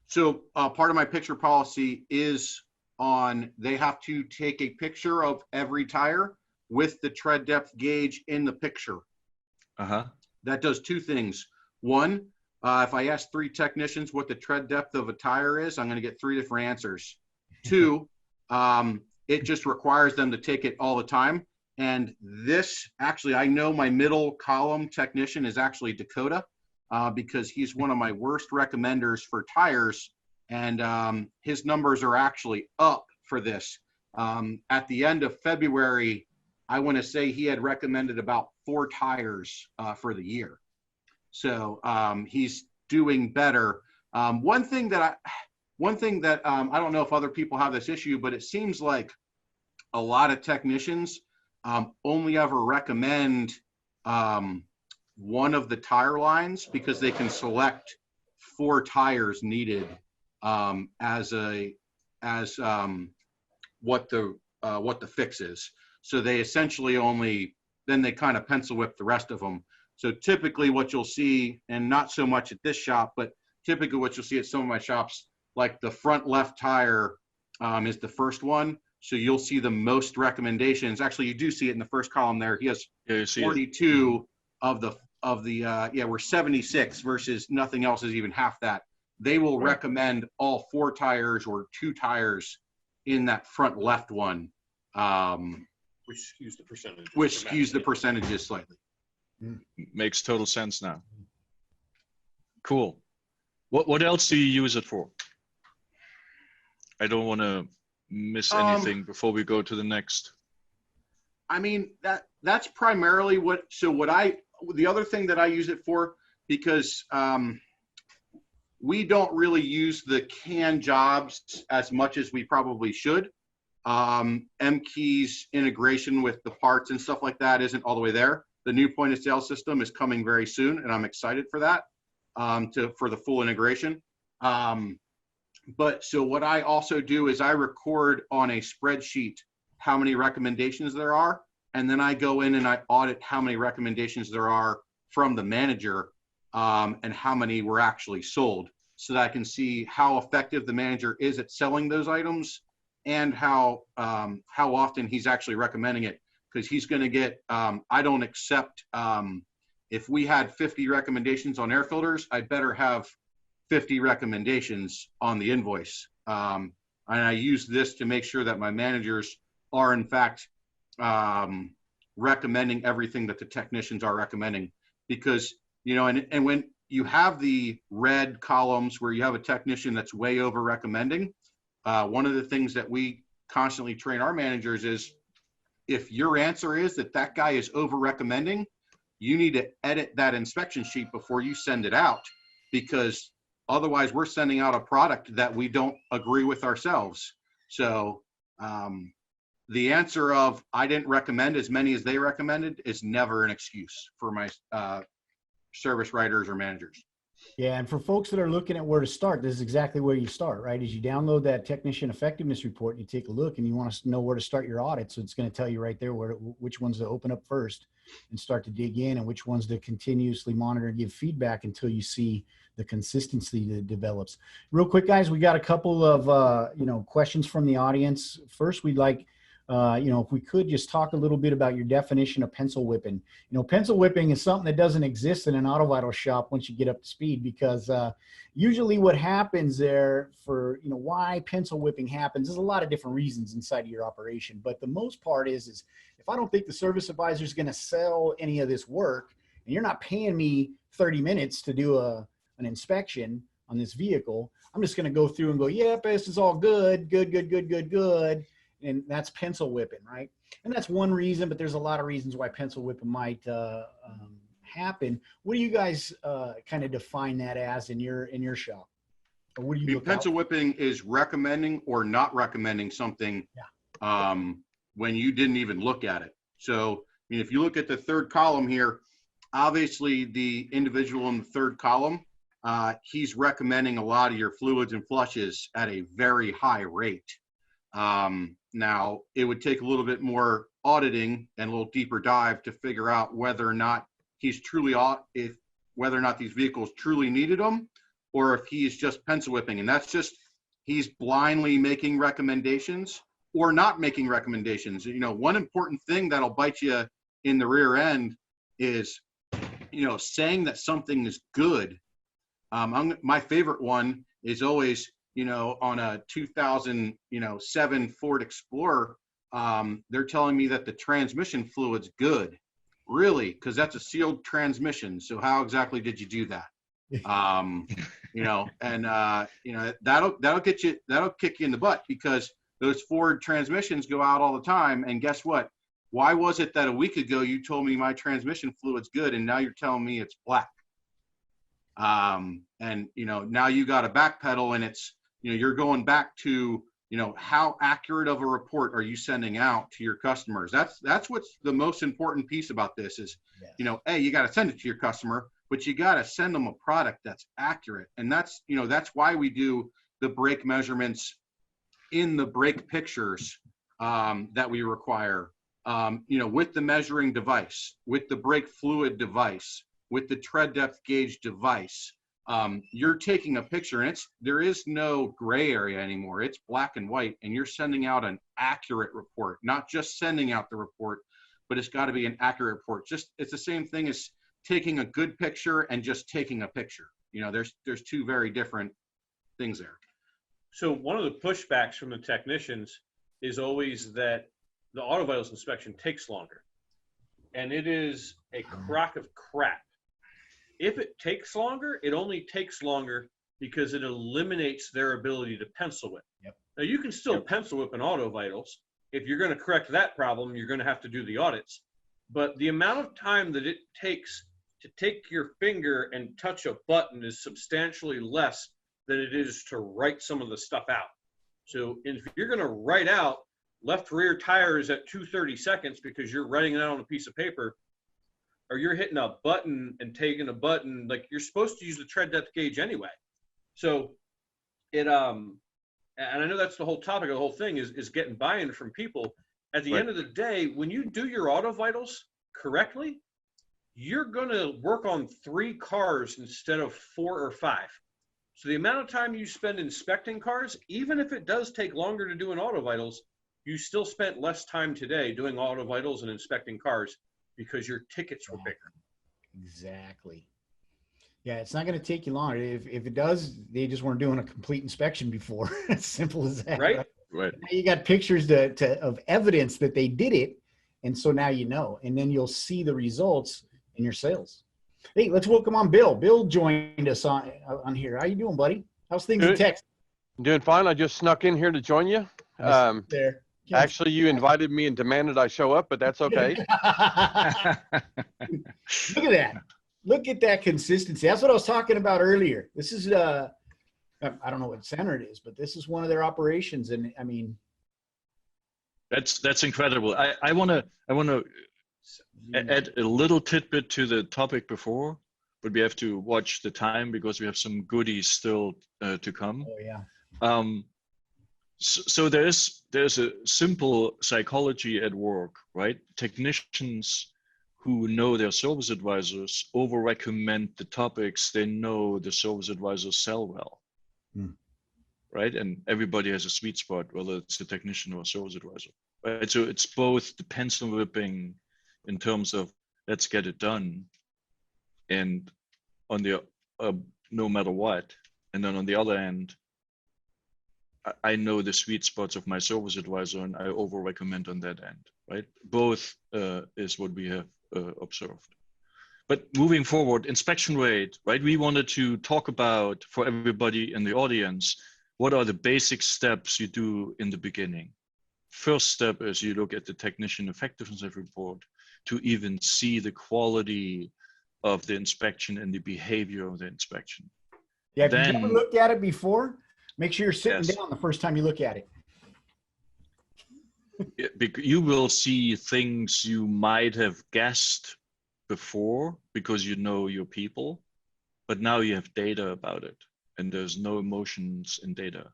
So part of my picture policy is on, they have to take a picture of every tire with the tread depth gauge in the picture. That does two things. One, if I ask 3 technicians what the tread depth of a tire is, I'm going to get 3 different answers. 2, it just requires them to take it all the time. And this, actually, I know my middle column technician is actually Dakota, because he's one of my worst recommenders for tires. And his numbers are actually up for this. At the end of February, I want to say he had recommended about 4 tires for the year. So he's doing better. One thing that I don't know if other people have this issue, but it seems like a lot of technicians only ever recommend one of the tire lines because they can select 4 tires needed as what the fix is. So they essentially then they kind of pencil whip the rest of them. So typically what you'll see, and not so much at this shop, but typically what you'll see at some of my shops, like the front left tire is the first one. So you'll see the most recommendations. Actually, you do see it in the first column there. He has 42 of the we're 76 versus nothing else is even half that. They will recommend all 4 tires or 2 tires in that front left one. Which skews the percentage. Which skews the percentages slightly. Makes total sense now. Cool. What else do you use it for? I don't want to miss anything before we go to the next. I mean, that's primarily the other thing that I use it for, because we don't really use the CAN jobs as much as we probably should. M-Key's integration with the parts and stuff like that isn't all the way there. The new point of sale system is coming very soon, and I'm excited for that, for the full integration. But so what I also do is I record on a spreadsheet how many recommendations there are, and then I go in and I audit how many recommendations there are from the manager, and how many were actually sold, so that I can see how effective the manager is at selling those items and how often he's actually recommending it. Because he's going to get, I don't accept, if we had 50 recommendations on air filters, I better have 50 recommendations on the invoice. And I use this to make sure that my managers are in fact recommending everything that the technicians are recommending. Because, and when you have the red columns where you have a technician that's way over recommending, one of the things that we constantly train our managers is, if your answer is that guy is over recommending, you need to edit that inspection sheet before you send it out, because otherwise we're sending out a product that we don't agree with ourselves. So the answer of I didn't recommend as many as they recommended is never an excuse for my service writers or managers. Yeah, and for folks that are looking at where to start, this is exactly where you start, right? As you download that technician effectiveness report, you take a look and you want to know where to start your audit. So it's going to tell you right there which ones to open up first and start to dig in, and which ones to continuously monitor and give feedback until you see the consistency that develops. Real quick, guys, we got a couple of questions from the audience. First, we'd like if we could just talk a little bit about your definition of pencil whipping. Pencil whipping is something that doesn't exist in an AutoVitals shop once you get up to speed, because usually what happens there for, why pencil whipping happens, there's a lot of different reasons inside of your operation. But the most part is if I don't think the service advisor is going to sell any of this work, and you're not paying me 30 minutes to do an inspection on this vehicle, I'm just going to go through and go, yep, this is all good. And that's pencil whipping, right? And that's one reason, but there's a lot of reasons why pencil whipping might happen. What do you guys kind of define that as in your shop? Or what do you pencil whipping is recommending or not recommending something when you didn't even look at it. So, if you look at the third column here, obviously the individual in the third column, he's recommending a lot of your fluids and flushes at a very high rate. Now, it would take a little bit more auditing and a little deeper dive to figure out whether or not he's truly whether or not these vehicles truly needed them, or if he is just pencil whipping. And that's just, he's blindly making recommendations or not making recommendations. One important thing that'll bite you in the rear end is, saying that something is good. My favorite one is always, on a 2007 Ford Explorer, they're telling me that the transmission fluid's good. Really? Because that's a sealed transmission. So how exactly did you do that? That'll get you, that'll kick you in the butt, because those Ford transmissions go out all the time. And guess what? Why was it that a week ago you told me my transmission fluid's good and now you're telling me it's black? Now you got to backpedal, and it's, you're going back to, how accurate of a report are you sending out to your customers? That's what's the most important piece about this is, yes. You got to send it to your customer, but you got to send them a product that's accurate. And that's why we do the brake measurements in the brake pictures that we require, with the measuring device, with the brake fluid device, with the tread depth gauge device. You're taking a picture, and there is no gray area anymore. It's black and white, and you're sending out an accurate report, not just sending out the report, but it's got to be an accurate report. It's the same thing as taking a good picture and just taking a picture. There's two very different things there. So one of the pushbacks from the technicians is always that the AutoVitals inspection takes longer, and it is a crock of crap. If it takes longer, it only takes longer because it eliminates their ability to pencil whip. Yep. Now, you can still pencil whip an AutoVitals. If you're going to correct that problem, you're going to have to do the audits. But the amount of time that it takes to take your finger and touch a button is substantially less than it is to write some of the stuff out. So if you're going to write out left rear tires at 230 seconds because you're writing it out on a piece of paper, or you're hitting a button and taking a button, like you're supposed to use the tread depth gauge anyway. So it, and I know that's the whole topic of the whole thing is getting buy-in from people. At the end of the day, when you do your AutoVitals correctly, you're going to work on 3 cars instead of 4 or 5. So the amount of time you spend inspecting cars, even if it does take longer to do an AutoVitals, you still spent less time today doing AutoVitals and inspecting cars, because your tickets were bigger. Exactly. Yeah, it's not going to take you long. If it does, they just weren't doing a complete inspection before. As simple as that. Right. Now you got pictures of evidence that they did it, and so now and then you'll see the results in your sales. Hey, let's welcome on Bill. Bill joined us on here. How you doing, buddy? How's things in Texas? I'm doing fine. I just snuck in here to join you. There. Actually, you invited me and demanded I show up, but that's okay. Look at that. Look at that consistency. That's what I was talking about earlier. This is, I don't know what center it is, but this is one of their operations. And I mean, that's incredible. I want to add a little tidbit to the topic before, but we have to watch the time because we have some goodies still to come. Oh yeah. So there's a simple psychology at work, right? Technicians who know their service advisors over-recommend the topics they know the service advisors sell well, right? And everybody has a sweet spot, whether it's a technician or a service advisor, right? So it's both the pencil whipping in terms of let's get it done, and on the no matter what, and then on the other hand, I know the sweet spots of my service advisor and I over recommend on that end, right? Both is what we have observed. But moving forward, inspection rate, right? We wanted to talk about, for everybody in the audience, what are the basic steps you do in the beginning? First step is you look at the technician effectiveness report to even see the quality of the inspection and the behavior of the inspection. Yeah, if Then, you've never looked at it before, make sure you're sitting Yes. down the first time you look at it. you will see things you might have guessed before because you know your people, but now you have data about it and there's no emotions in data.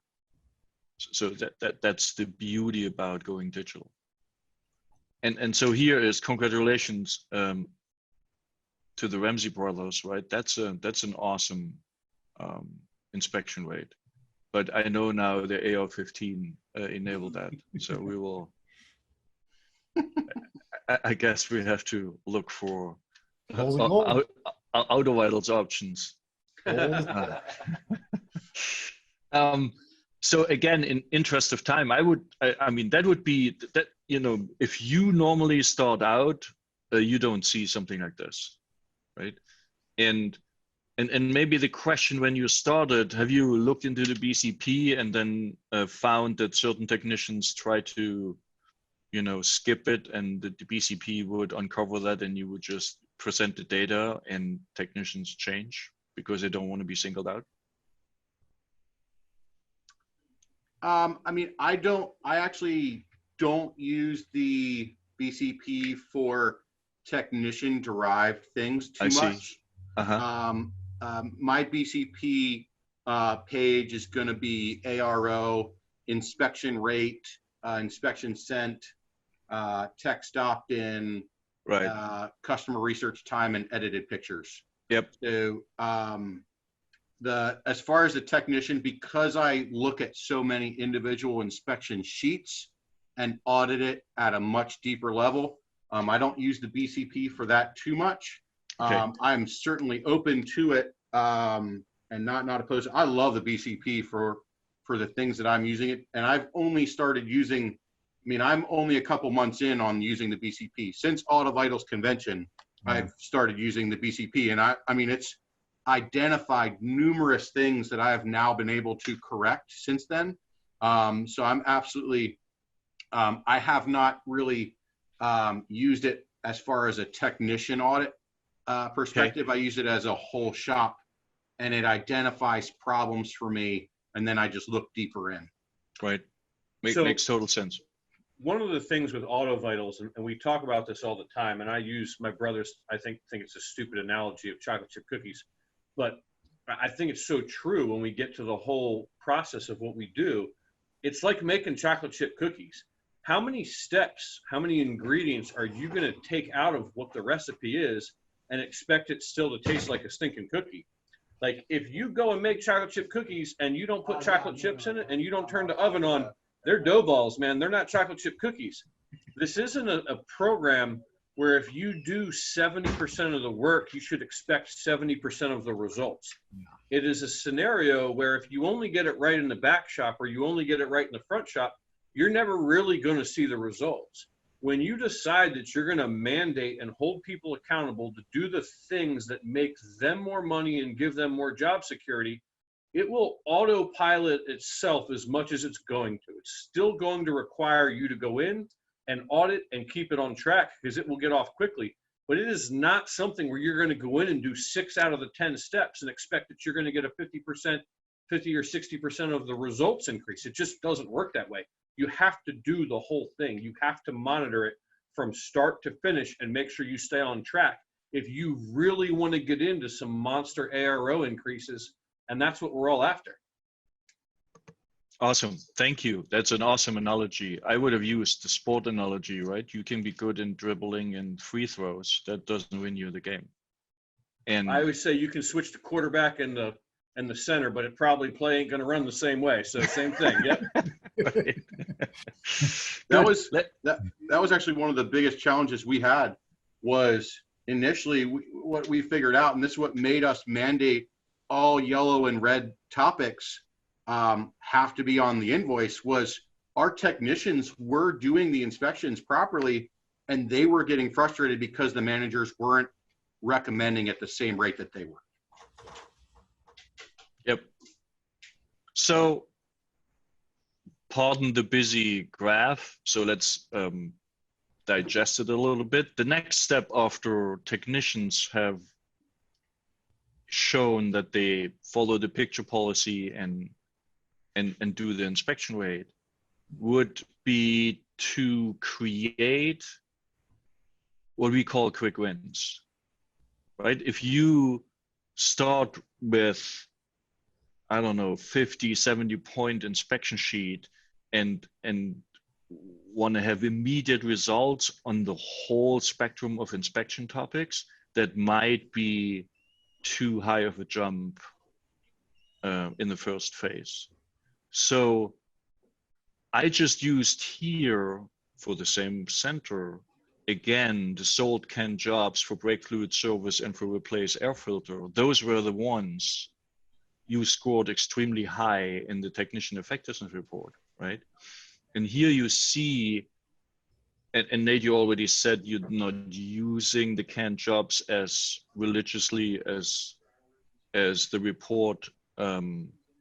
So that's the beauty about going digital. And so here is congratulations to the Ramsey brothers, right? That's an awesome inspection rate. But I know now the AR-15 enabled that, so we will. I guess we have to look for AutoVitals options. So again, in interest of time, I mean, that would be that, you know, if you normally start out, you don't see something like this, right? And maybe the question when you started, have you looked into the BCP and then found that certain technicians try to, you know, skip it and the BCP would uncover that and you would just present the data and technicians change because they don't want to be singled out? I mean, I actually don't use the BCP for technician derived things too much. My BCP page is going to be ARO, inspection rate, inspection sent, text opt-in, right, customer research time, and edited pictures. Yep. So as far as the technician, because I look at so many individual inspection sheets and audit it at a much deeper level, I don't use the BCP for that too much. Okay. I'm certainly open to it and not opposed. I love the BCP for the things that I'm using it, and I've only started using. I mean, I'm only a couple months in on using the BCP. Since AutoVitals convention, I've started using the BCP, and I mean, it's identified numerous things that I have now been able to correct since then. So I'm absolutely. I have not really used it as far as a technician audit perspective. Okay. I use it as a whole shop, and it identifies problems for me, and then I just look deeper in. Right. Makes total sense. One of the things with AutoVitals, and we talk about this all the time, and I use my brother's, I think it's a stupid analogy of chocolate chip cookies, but I think it's so true when we get to the whole process of what we do. It's like making chocolate chip cookies. How many steps, how many ingredients are you going to take out of what the recipe is and expect it still to taste like a stinking cookie? Like, if you go and make chocolate chip cookies and you don't put chocolate chips in it and you don't turn the oven on, they're dough balls, man. They're not chocolate chip cookies. This isn't a program where if you do 70% of the work, you should expect 70% of the results. It is a scenario where if you only get it right in the back shop or you only get it right in the front shop, you're never really going to see the results. When you decide that you're going to mandate and hold people accountable to do the things that make them more money and give them more job security, it will autopilot itself as much as it's going to. It's still going to require you to go in and audit and keep it on track because it will get off quickly. But it is not something where you're going to go in and do 6 out of the 10 steps and expect that you're going to get a 50% or 60% of the results increase. It just doesn't work that way. You have to do the whole thing. You have to monitor it from start to finish and make sure you stay on track. if you really want to get into some monster ARO increases, and that's what we're all after. Awesome. Thank you. That's an awesome analogy. I would have used the sport analogy, right? You can be good in dribbling and free throws. That doesn't win you the game. And I always say you can switch the quarterback and the center, but it probably play ain't going to run the same way. So same thing. Yep. That was actually one of the biggest challenges we had. Was initially what we figured out, and this is what made us mandate all yellow and red topics have to be on the invoice, was our technicians were doing the inspections properly, and they were getting frustrated because the managers weren't recommending at the same rate that they were. Yep. So pardon the busy graph. So let's digest it a little bit. The next step after technicians have shown that they follow the picture policy and do the inspection rate would be to create what we call quick wins, right? If you start with, I don't know, 50, 70 point inspection sheet and want to have immediate results on the whole spectrum of inspection topics, that might be too high of a jump in the first phase. So I just used here for the same center, again, the sold canned jobs for brake fluid service and for replace air filter. Those were the ones you scored extremely high in the technician effectiveness report, right? And here you see, and Nate, you already said you're not using the canned jobs as religiously as the report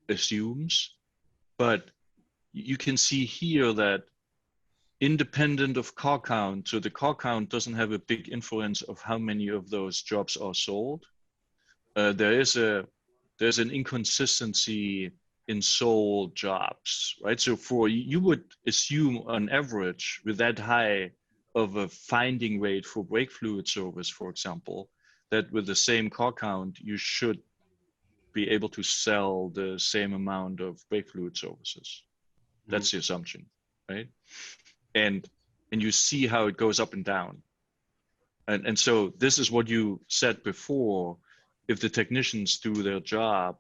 assumes, but you can see here that independent of car count, so the car count doesn't have a big influence of how many of those jobs are sold. There's an inconsistency in sold jobs, right? So you would assume on average with that high of a finding rate for brake fluid service, for example, that with the same car count, you should be able to sell the same amount of brake fluid services. That's the assumption, right? And you see how it goes up and down. And so this is what you said before. If the technicians do their job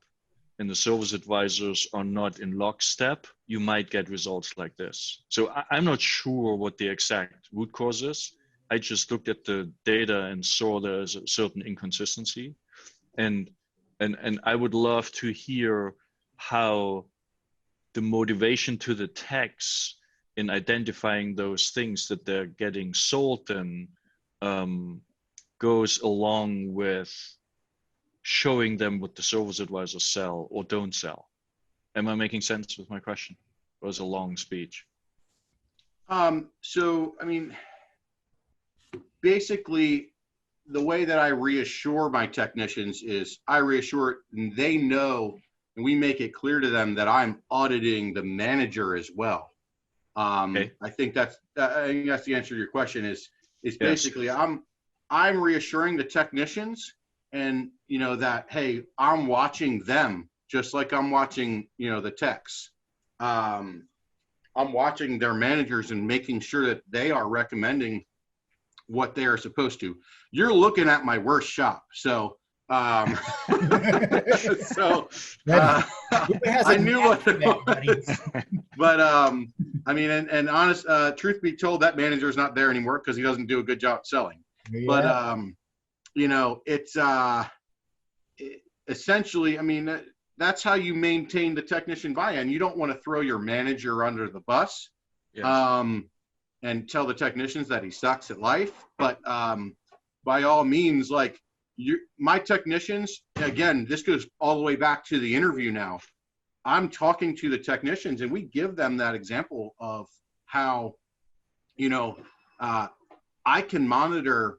and the service advisors are not in lockstep, you might get results like this. So I'm not sure what the exact root cause is. I just looked at the data and saw there's a certain inconsistency. And I would love to hear how the motivation to the techs in identifying those things that they're getting sold in goes along with showing them what the service advisors sell or don't sell. Am I making sense with my question? Or was it a long speech? So, I mean, basically, the way that I reassure my technicians is I reassure, and they know, and we make it clear to them that I'm auditing the manager as well. Okay. I think that's the answer to your question is basically yes. I'm reassuring the technicians, and that, hey, I'm watching them just like I'm watching the techs. I'm watching their managers and making sure that they are recommending what they are supposed to. You're looking at my worst shop, so I knew what but I mean, and honest, truth be told, that manager is not there anymore because he doesn't do a good job at selling. Yeah. But it's essentially, I mean, that's how you maintain the technician buy-in. You don't want to throw your manager under the bus. Yes. And tell the technicians that he sucks at life. But by all means, like my technicians, again, this goes all the way back to the interview now. I'm talking to the technicians and we give them that example of how, I can monitor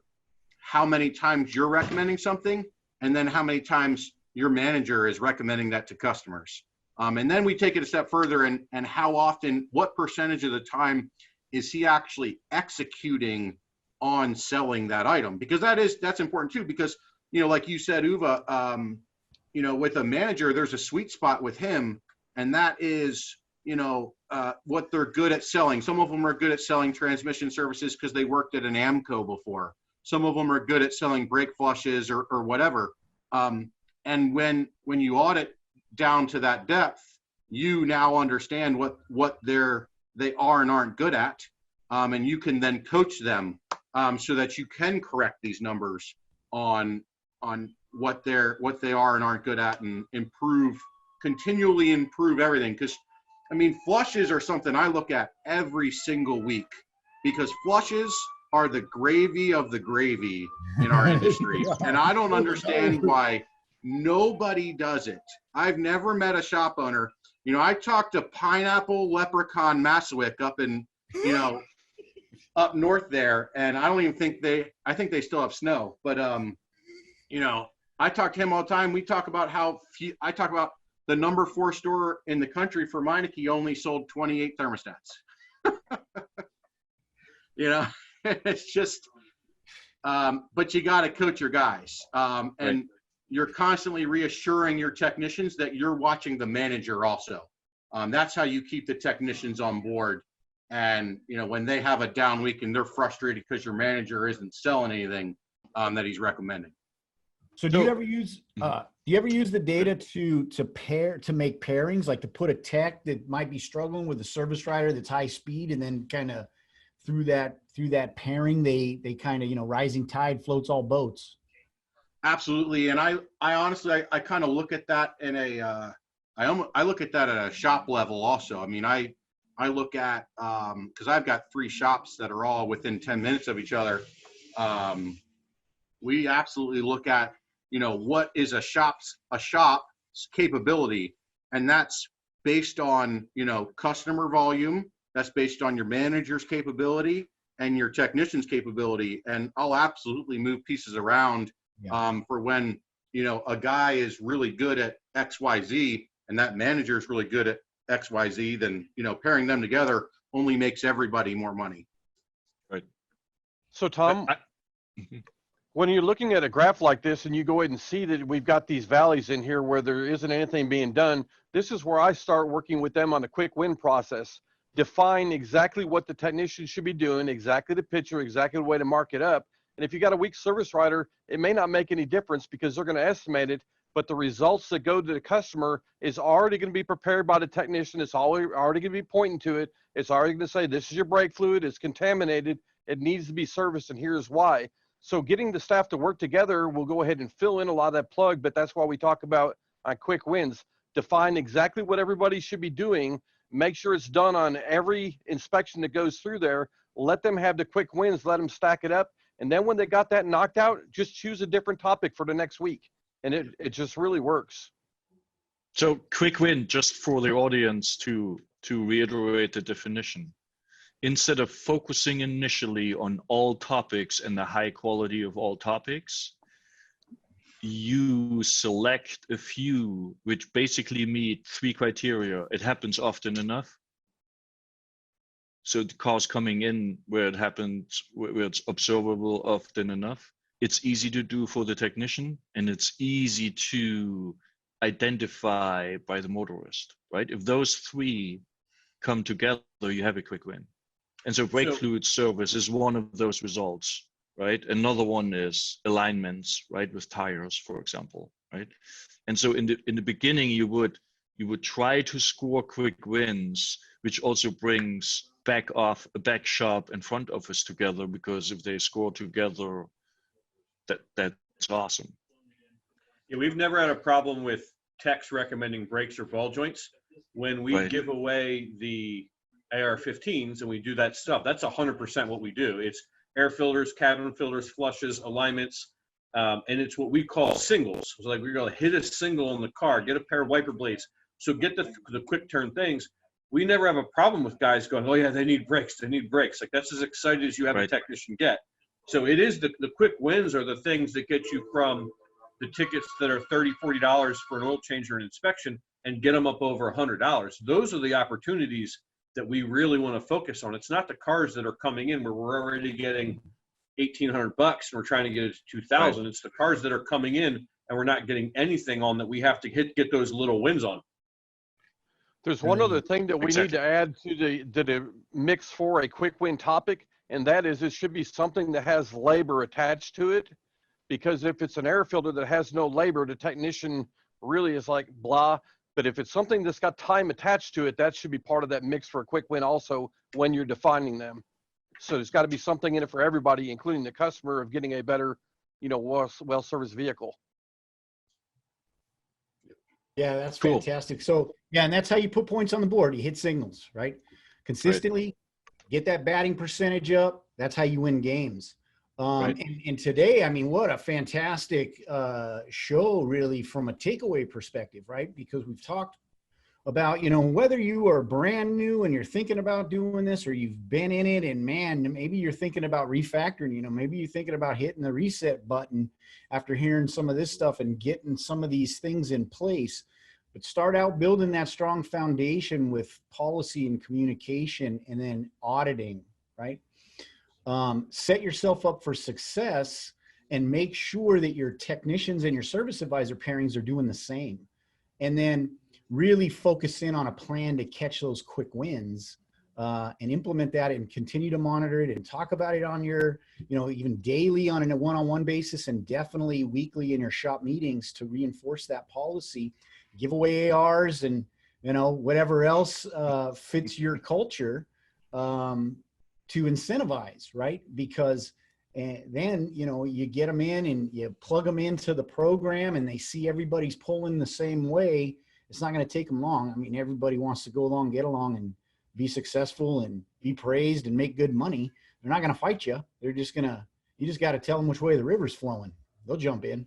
how many times you're recommending something and then how many times your manager is recommending that to customers. And then we take it a step further and how often, what percentage of the time is he actually executing on selling that item, because that's important too, because, you know, like you said, Uwe, you know, with a manager, there's a sweet spot with him, and that is, you know, what they're good at selling. Some of them are good at selling transmission services because they worked at an AMCO before. Some of them are good at selling brake flushes or whatever. And when you audit down to that depth, you now understand what they are and aren't good at, and you can then coach them so that you can correct these numbers on what they are and aren't good at, and continually improve everything. Because I mean, flushes are something I look at every single week, because flushes are the gravy of the gravy in our industry. And I don't understand why nobody does it. I've never met a shop owner. You know, I talked to Pineapple Leprechaun Massawick up in, you know, up north there, and I don't even think I think they still have snow. But, you know, I talk to him all the time. We talk about I talk about the number 4 store in the country for Meineke only sold 28 thermostats. You know, it's just, but you got to coach your guys. And right. You're constantly reassuring your technicians that you're watching the manager also. That's how you keep the technicians on board. And, you know, when they have a down week and they're frustrated because your manager isn't selling anything that he's recommending. So do you ever use the data to make pairings, like to put a tech that might be struggling with a service rider that's high speed, and then kind of through that pairing, they kind of, you know, rising tide floats all boats? Absolutely. And I honestly, I kind of look at that in I look at that at a shop level also. I mean, I look at, because I've got 3 shops that are all within 10 minutes of each other. We absolutely look at, you know, what is a shop's capability, and that's based on, you know, customer volume. That's based on your manager's capability and your technician's capability. And I'll absolutely move pieces around for when, you know, a guy is really good at XYZ and that manager is really good at XYZ, then, you know, pairing them together only makes everybody more money. Right. So Tom, when you're looking at a graph like this and you go ahead and see that we've got these valleys in here where there isn't anything being done, this is where I start working with them on the quick win process. Define exactly what the technician should be doing, exactly the picture, exactly the way to mark it up. And if you got a weak service rider, it may not make any difference because they're going to estimate it, but the results that go to the customer is already going to be prepared by the technician. It's already going to be pointing to it. It's already going to say, this is your brake fluid, it's contaminated, it needs to be serviced, and here's why. So getting the staff to work together will go ahead and fill in a lot of that plug, but that's why we talk about quick wins. Define exactly what everybody should be doing, make sure it's done on every inspection that goes through there, let them have the quick wins, let them stack it up, and then when they got that knocked out, just choose a different topic for the next week. And it just really works. So quick win, just for the audience to reiterate the definition. Instead of focusing initially on all topics and the high quality of all topics, you select a few which basically meet 3 criteria. It happens often enough. So the cars coming in where it happens, where it's observable often enough. It's easy to do for the technician, and it's easy to identify by the motorist, right? If those 3 come together, you have a quick win. And so brake fluid service is one of those results, right? Another one is alignments, right, with tires, for example, right? And so in the beginning, you would try to score quick wins, which also brings back shop and front office together, because if they score together, that's awesome. Yeah, we've never had a problem with techs recommending brakes or ball joints. When we give away the AR-15s and we do that stuff, that's 100% what we do. It's air filters, cabin filters, flushes, alignments, and it's what we call singles. So like we're going to hit a single on the car, get a pair of wiper blades. So get the quick turn things. We never have a problem with guys going, oh yeah, they need brakes, they need brakes. Like that's as excited as you have a technician get. So it is the quick wins are the things that get you from the tickets that are $30, $40 for an oil change or an inspection and get them up over $100. Those are the opportunities that we really want to focus on. It's not the cars that are coming in where we're already getting $1,800 and we're trying to get it to 2,000. Right. It's the cars that are coming in and we're not getting anything on that we have to get those little wins on. There's one other thing that we need to add to the mix for a quick win topic, and that is it should be something that has labor attached to it, because if it's an air filter that has no labor, the technician really is like blah. But if it's something that's got time attached to it, that should be part of that mix for a quick win also when you're defining them. So there's got to be something in it for everybody, including the customer, of getting a better, well-serviced vehicle. Yeah, that's cool. Fantastic. So yeah, and that's how you put points on the board. You hit signals, right? Consistently, get that batting percentage up. That's how you win games. And today, I mean, what a fantastic show, really, from a takeaway perspective, right? Because we've talked about, whether you are brand new and you're thinking about doing this, or you've been in it and man, maybe you're thinking about refactoring, maybe you're thinking about hitting the reset button after hearing some of this stuff and getting some of these things in place. But start out building that strong foundation with policy and communication, and then auditing, right? Set yourself up for success and make sure that your technicians and your service advisor pairings are doing the same. And then really focus in on a plan to catch those quick wins and implement that and continue to monitor it and talk about it on your, even daily on a one-on-one basis, and definitely weekly in your shop meetings to reinforce that policy. Give away ARs and, whatever else fits your culture to incentivize, right? Because then, you get them in and you plug them into the program and they see everybody's pulling the same way. It's not going to take them long. I mean, everybody wants to go along, get along, and be successful and be praised and make good money. They're not going to fight you. They're just you just got to tell them which way the river's flowing. They'll jump in.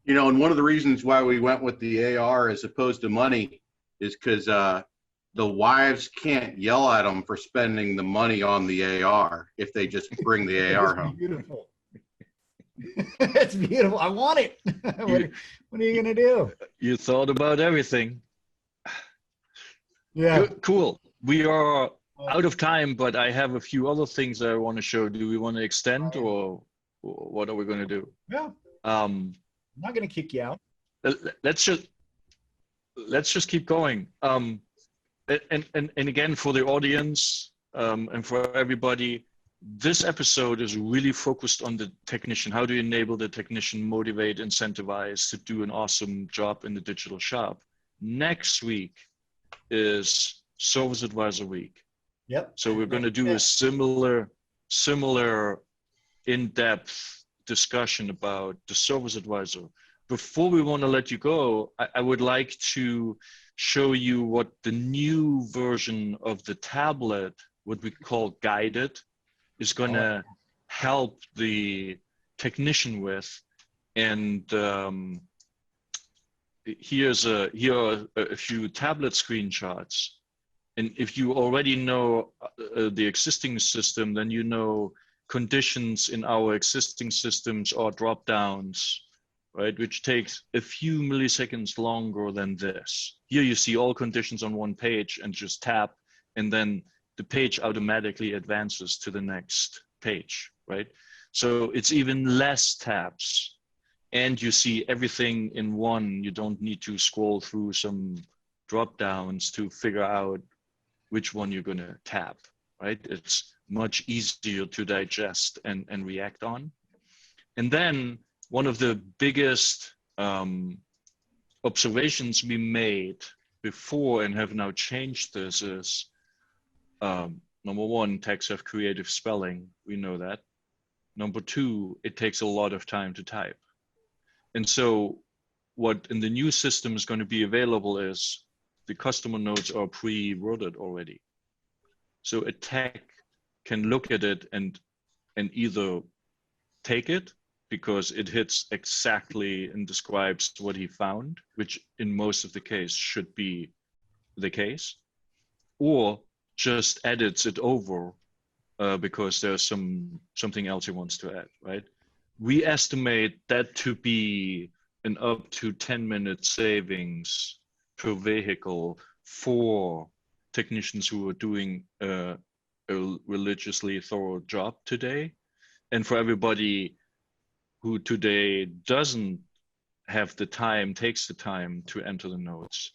And one of the reasons why we went with the AR as opposed to money is because the wives can't yell at them for spending the money on the AR if they just bring the AR home. Beautiful. That's beautiful. I want it. What are you going to do? You thought about everything. Yeah. Cool. We are out of time, but I have a few other things that I want to show. Do we want to extend, or what are we going to do? Yeah. I'm not going to kick you out. Let's just keep going. And again, for the audience and for everybody, this episode is really focused on the technician. How do you enable the technician, motivate, incentivize to do an awesome job in the digital shop? Next week is Service Advisor Week. Yep. So we're going to do a similar in-depth discussion about the Service Advisor. Before we want to let you go, I would like to show you what the new version of the tablet, what we call Guided, is going to help the technician with. And here are a few tablet screenshots. And if you already know the existing system, then you know conditions in our existing systems are drop downs, right? Which takes a few milliseconds longer than this. Here you see all conditions on one page and just tap, and then the page automatically advances to the next page, right? So it's even less taps, and you see everything in one. You don't need to scroll through some drop downs to figure out which one you're gonna tap, right? It's much easier to digest and react on. And then one of the biggest observations we made before and have now changed this is, number one, texts have creative spelling. We know that. Number two, it takes a lot of time to type. And so what in the new system is going to be available is the customer notes are pre-worded already. So a tech can look at it and either take it because it hits exactly and describes what he found, which in most of the case should be the case, or just edits it over because there's something else he wants to add, right? We estimate that to be an up to 10-minute savings per vehicle for technicians who are doing a religiously thorough job today. And for everybody who today doesn't have the time, takes the time to enter the notes,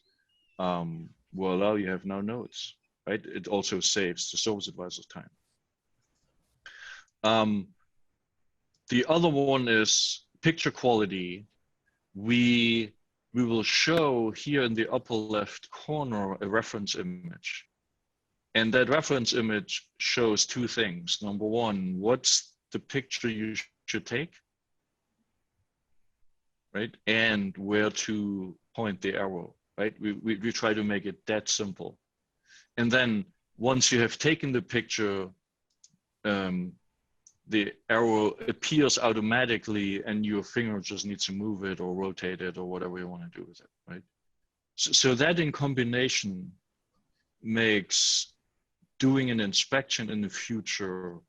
voila, you have now notes, right? It also saves the service advisor's time. The other one is picture quality. We will show here in the upper left corner a reference image. And that reference image shows two things. Number one, what's the picture you should take, right? And where to point the arrow, right? We try to make it that simple. And then once you have taken the picture, the arrow appears automatically and your finger just needs to move it or rotate it or whatever you want to do with it, right? So that in combination makes doing an inspection in the future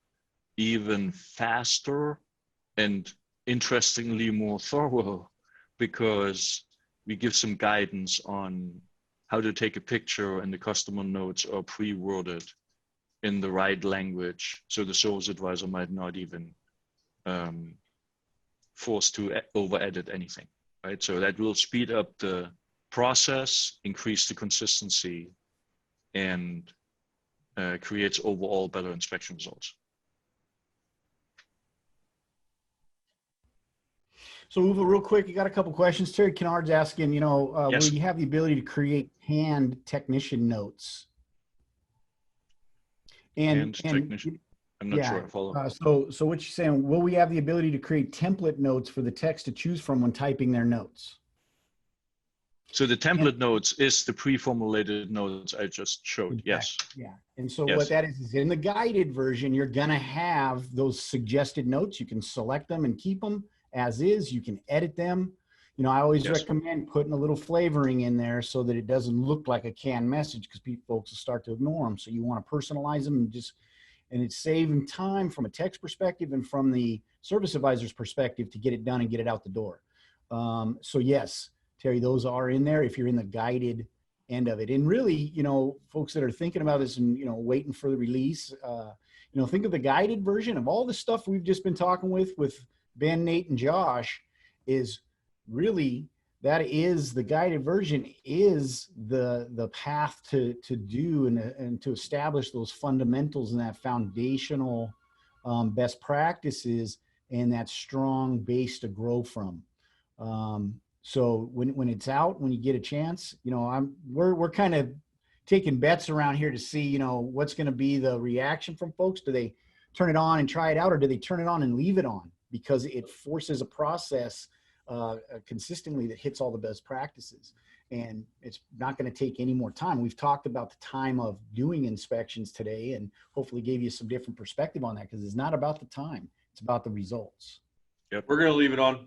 even faster and interestingly more thorough, because we give some guidance on how to take a picture and the customer notes are pre-worded in the right language, so the service advisor might not even force to over-edit anything, right? So that will speed up the process, increase the consistency, and creates overall better inspection results. So Uwe, real quick, you got a couple questions. Terry Kennard's asking, you know, Yes. will you have the ability to create hand technician notes? And technician. I'm not sure I follow. So what you're saying, will we have the ability to create template notes for the text to choose from when typing their notes? So the template notes is the pre-formulated notes I just showed. Exactly. Yes. Yeah. And so Yes. what that is in the guided version, you're going to have those suggested notes. You can select them and keep them as is. You can edit them. You know, I always Yes. recommend putting a little flavoring in there so that it doesn't look like a canned message, because folks will start to ignore them. So you want to personalize them and it's saving time from a text perspective and from the service advisor's perspective to get it done and get it out the door. So yes, Terry, those are in there if you're in the guided end of it. And really, you know, folks that are thinking about this and, you know, waiting for the release, you know, think of the guided version of all the stuff we've just been talking with Ben, Nate, and Josh. Is really, that is the guided version is the path to do and to establish those fundamentals and that foundational best practices and that strong base to grow from. So when it's out, when you get a chance, you know, we're kind of taking bets around here to see, you know, what's going to be the reaction from folks. Do they turn it on and try it out, or do they turn it on and leave it on because it forces a process consistently that hits all the best practices? And it's not going to take any more time. We've talked about the time of doing inspections today and hopefully gave you some different perspective on that, because it's not about the time, it's about the results. Yep. We're going to leave it on.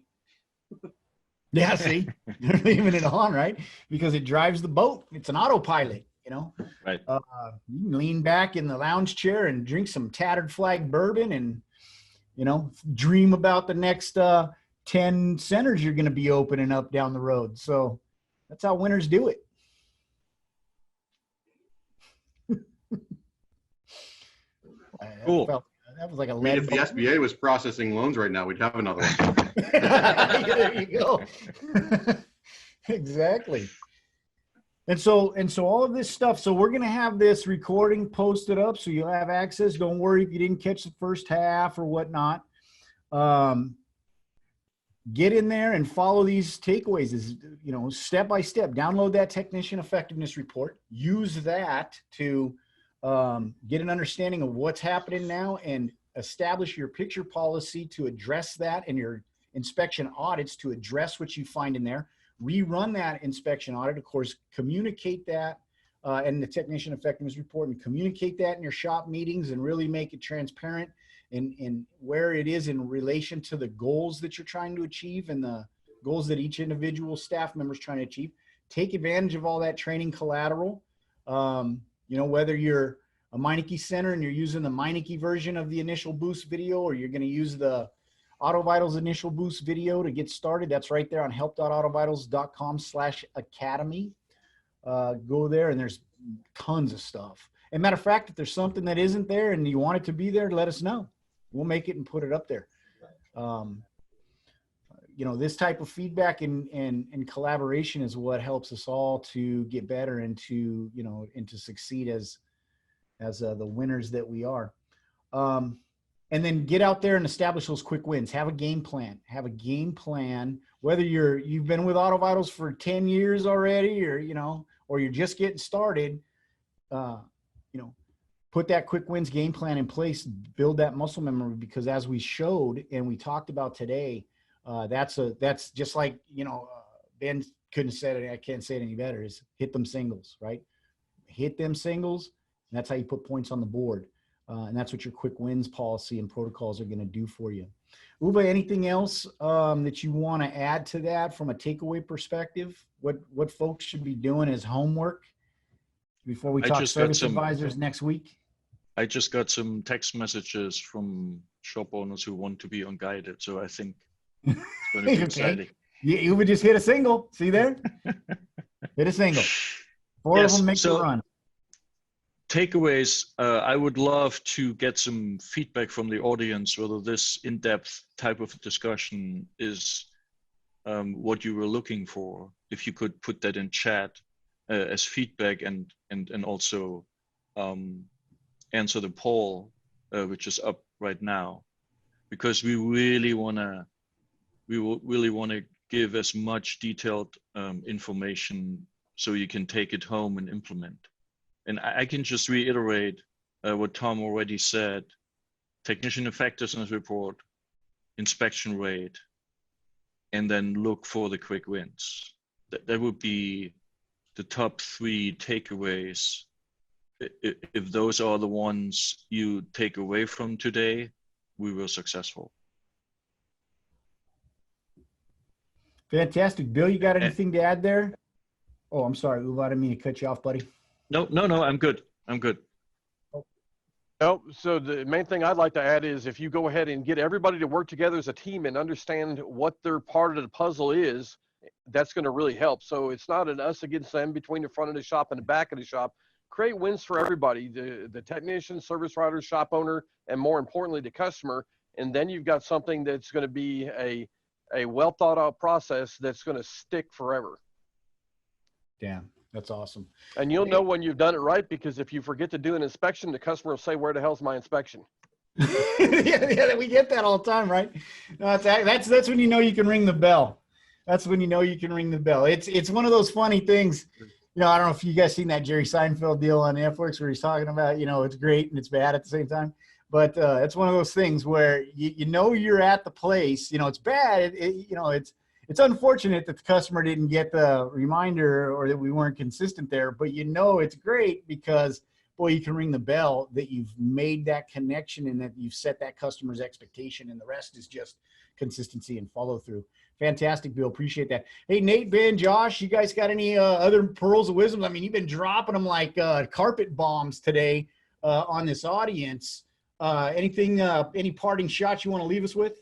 Yeah, see, they're leaving it on, right? Because it drives the boat. It's an autopilot, you know? Right. You can lean back in the lounge chair and drink some Tattered Flag bourbon and, you know, dream about the next 10 centers you're going to be opening up down the road. So that's how winners do it. Cool. That was like a I mean, if the SBA was processing loans right now, we'd have another one. There you go. Exactly. And so all of this stuff. So we're going to have this recording posted up, so you'll have access. Don't worry if you didn't catch the first half or whatnot. Get in there and follow these takeaways. Is, you know, step by step. Download that technician effectiveness report. Use that to get an understanding of what's happening now and establish your picture policy to address that, and your inspection audits to address what you find in there. Rerun that inspection audit, of course, communicate that in the technician effectiveness report, and communicate that in your shop meetings, and really make it transparent in where it is in relation to the goals that you're trying to achieve and the goals that each individual staff member is trying to achieve. Take advantage of all that training collateral. You know, whether you're a Meineke center and you're using the Meineke version of the initial boost video, or you're going to use the AutoVitals initial boost video to get started, that's right there on help.autovitals.com/academy. Go there, and there's tons of stuff. And matter of fact, if there's something that isn't there and you want it to be there, let us know. we'll make it and put it up there. You know, this type of feedback and collaboration is what helps us all to get better and to, you know, and to succeed as the winners that we are. And then get out there and establish those quick wins. Have a game plan. Have a game plan. Whether you've been with AutoVitals for 10 years already, or you know, or you're just getting started, you know, put that quick wins game plan in place. Build that muscle memory, because as we showed and we talked about today, that's just like, you know, Ben couldn't have said it. I can't say it any better. Is hit them singles, right? Hit them singles. And that's how you put points on the board. And that's what your quick wins policy and protocols are going to do for you. Uwe, anything else that you want to add to that from a takeaway perspective? What folks should be doing as homework before we talk service advisors next week? I just got some text messages from shop owners who want to be unguided. So I think it's going to be exciting. You would just hit a single. See there? Hit a single. Four of them make the run. Takeaways, I would love to get some feedback from the audience, whether this in-depth type of discussion is what you were looking for. If you could put that in chat as feedback and also answer the poll, which is up right now, because we really want to give as much detailed information so you can take it home and implement. And I can just reiterate what Tom already said: technician effectiveness report, inspection rate, and then look for the quick wins. That would be the top 3 takeaways. If those are the ones you take away from today, we were successful. Fantastic. Bill, you got anything to add there? Oh, I'm sorry, Uwe, I didn't mean to cut you off, buddy. No, I'm good. No, so the main thing I'd like to add is if you go ahead and get everybody to work together as a team and understand what their part of the puzzle is, that's going to really help. So it's not an us against them between the front of the shop and the back of the shop. Create wins for everybody, the technician, service writer, shop owner, and more importantly, the customer. And then you've got something that's going to be a well thought out process that's going to stick forever. Damn. That's awesome. And you'll know when you've done it right, because if you forget to do an inspection, the customer will say, "Where the hell's my inspection?" yeah, we get that all the time, right? No, that's when you know you can ring the bell. That's when you know you can ring the bell. It's one of those funny things. You know, I don't know if you guys seen that Jerry Seinfeld deal on Netflix where he's talking about, you know, it's great and it's bad at the same time. But it's one of those things where you know you're at the place. You know, it's bad. You know, it's unfortunate that the customer didn't get the reminder or that we weren't consistent there, but you know it's great because, boy, you can ring the bell that you've made that connection and that you've set that customer's expectation, and the rest is just consistency and follow through. Fantastic, Bill. Appreciate that. Hey, Nate, Ben, Josh, you guys got any other pearls of wisdom? I mean, you've been dropping them like carpet bombs today on this audience. Anything, any parting shots you want to leave us with?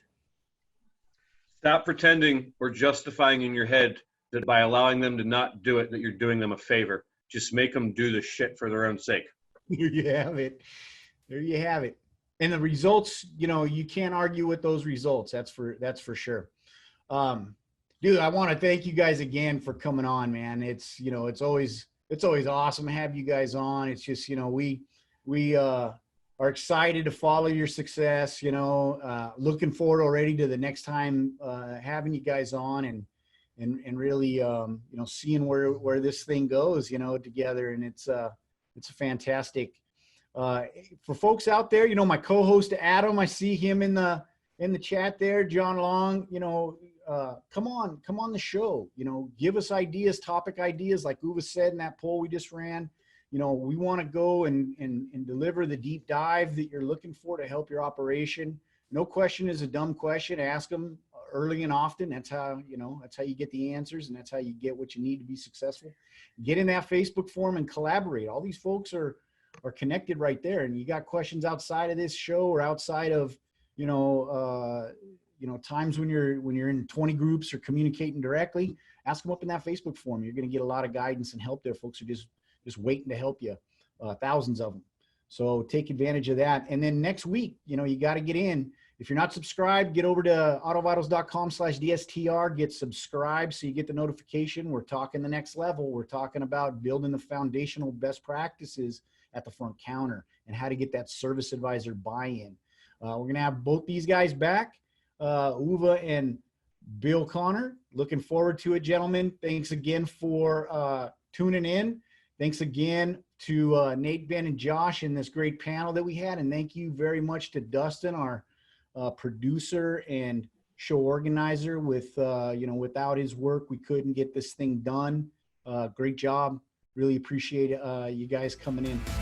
Stop pretending or justifying in your head that by allowing them to not do it, that you're doing them a favor. Just make them do the shit for their own sake. There you have it. There you have it. And the results, you know, you can't argue with those results. That's for sure. Dude, I want to thank you guys again for coming on, man. It's, you know, it's always awesome to have you guys on. It's just, you know, we are excited to follow your success, you know, looking forward already to the next time having you guys on and really, you know, seeing where this thing goes, you know, together. And it's a fantastic, for folks out there, you know, my co-host Adam, I see him in the chat there, John Long, you know, come on the show, you know, give us ideas, topic ideas, like Uwe said in that poll we just ran. You know, we want to go and deliver the deep dive that you're looking for to help your operation. No question is a dumb question. Ask them early and often. That's how, you know, that's how you get the answers, and that's how you get what you need to be successful. Get in that Facebook forum and collaborate. All these folks are connected right there. And you got questions outside of this show or outside of, you know, times when you're in 20 groups or communicating directly, ask them up in that Facebook forum. You're going to get a lot of guidance and help there. Folks are just waiting to help you, thousands of them. So take advantage of that. And then next week, you know, you got to get in. If you're not subscribed, get over to autovitals.com/DSTR, get subscribed so you get the notification. We're talking the next level. We're talking about building the foundational best practices at the front counter and how to get that service advisor buy-in. We're going to have both these guys back, Uwe and Bill Connor. Looking forward to it, gentlemen. Thanks again for tuning in. Thanks again to Nate, Ben, and Josh in this great panel that we had. And thank you very much to Dustin, our producer and show organizer. With you know, without his work, we couldn't get this thing done. Great job. Really appreciate you guys coming in.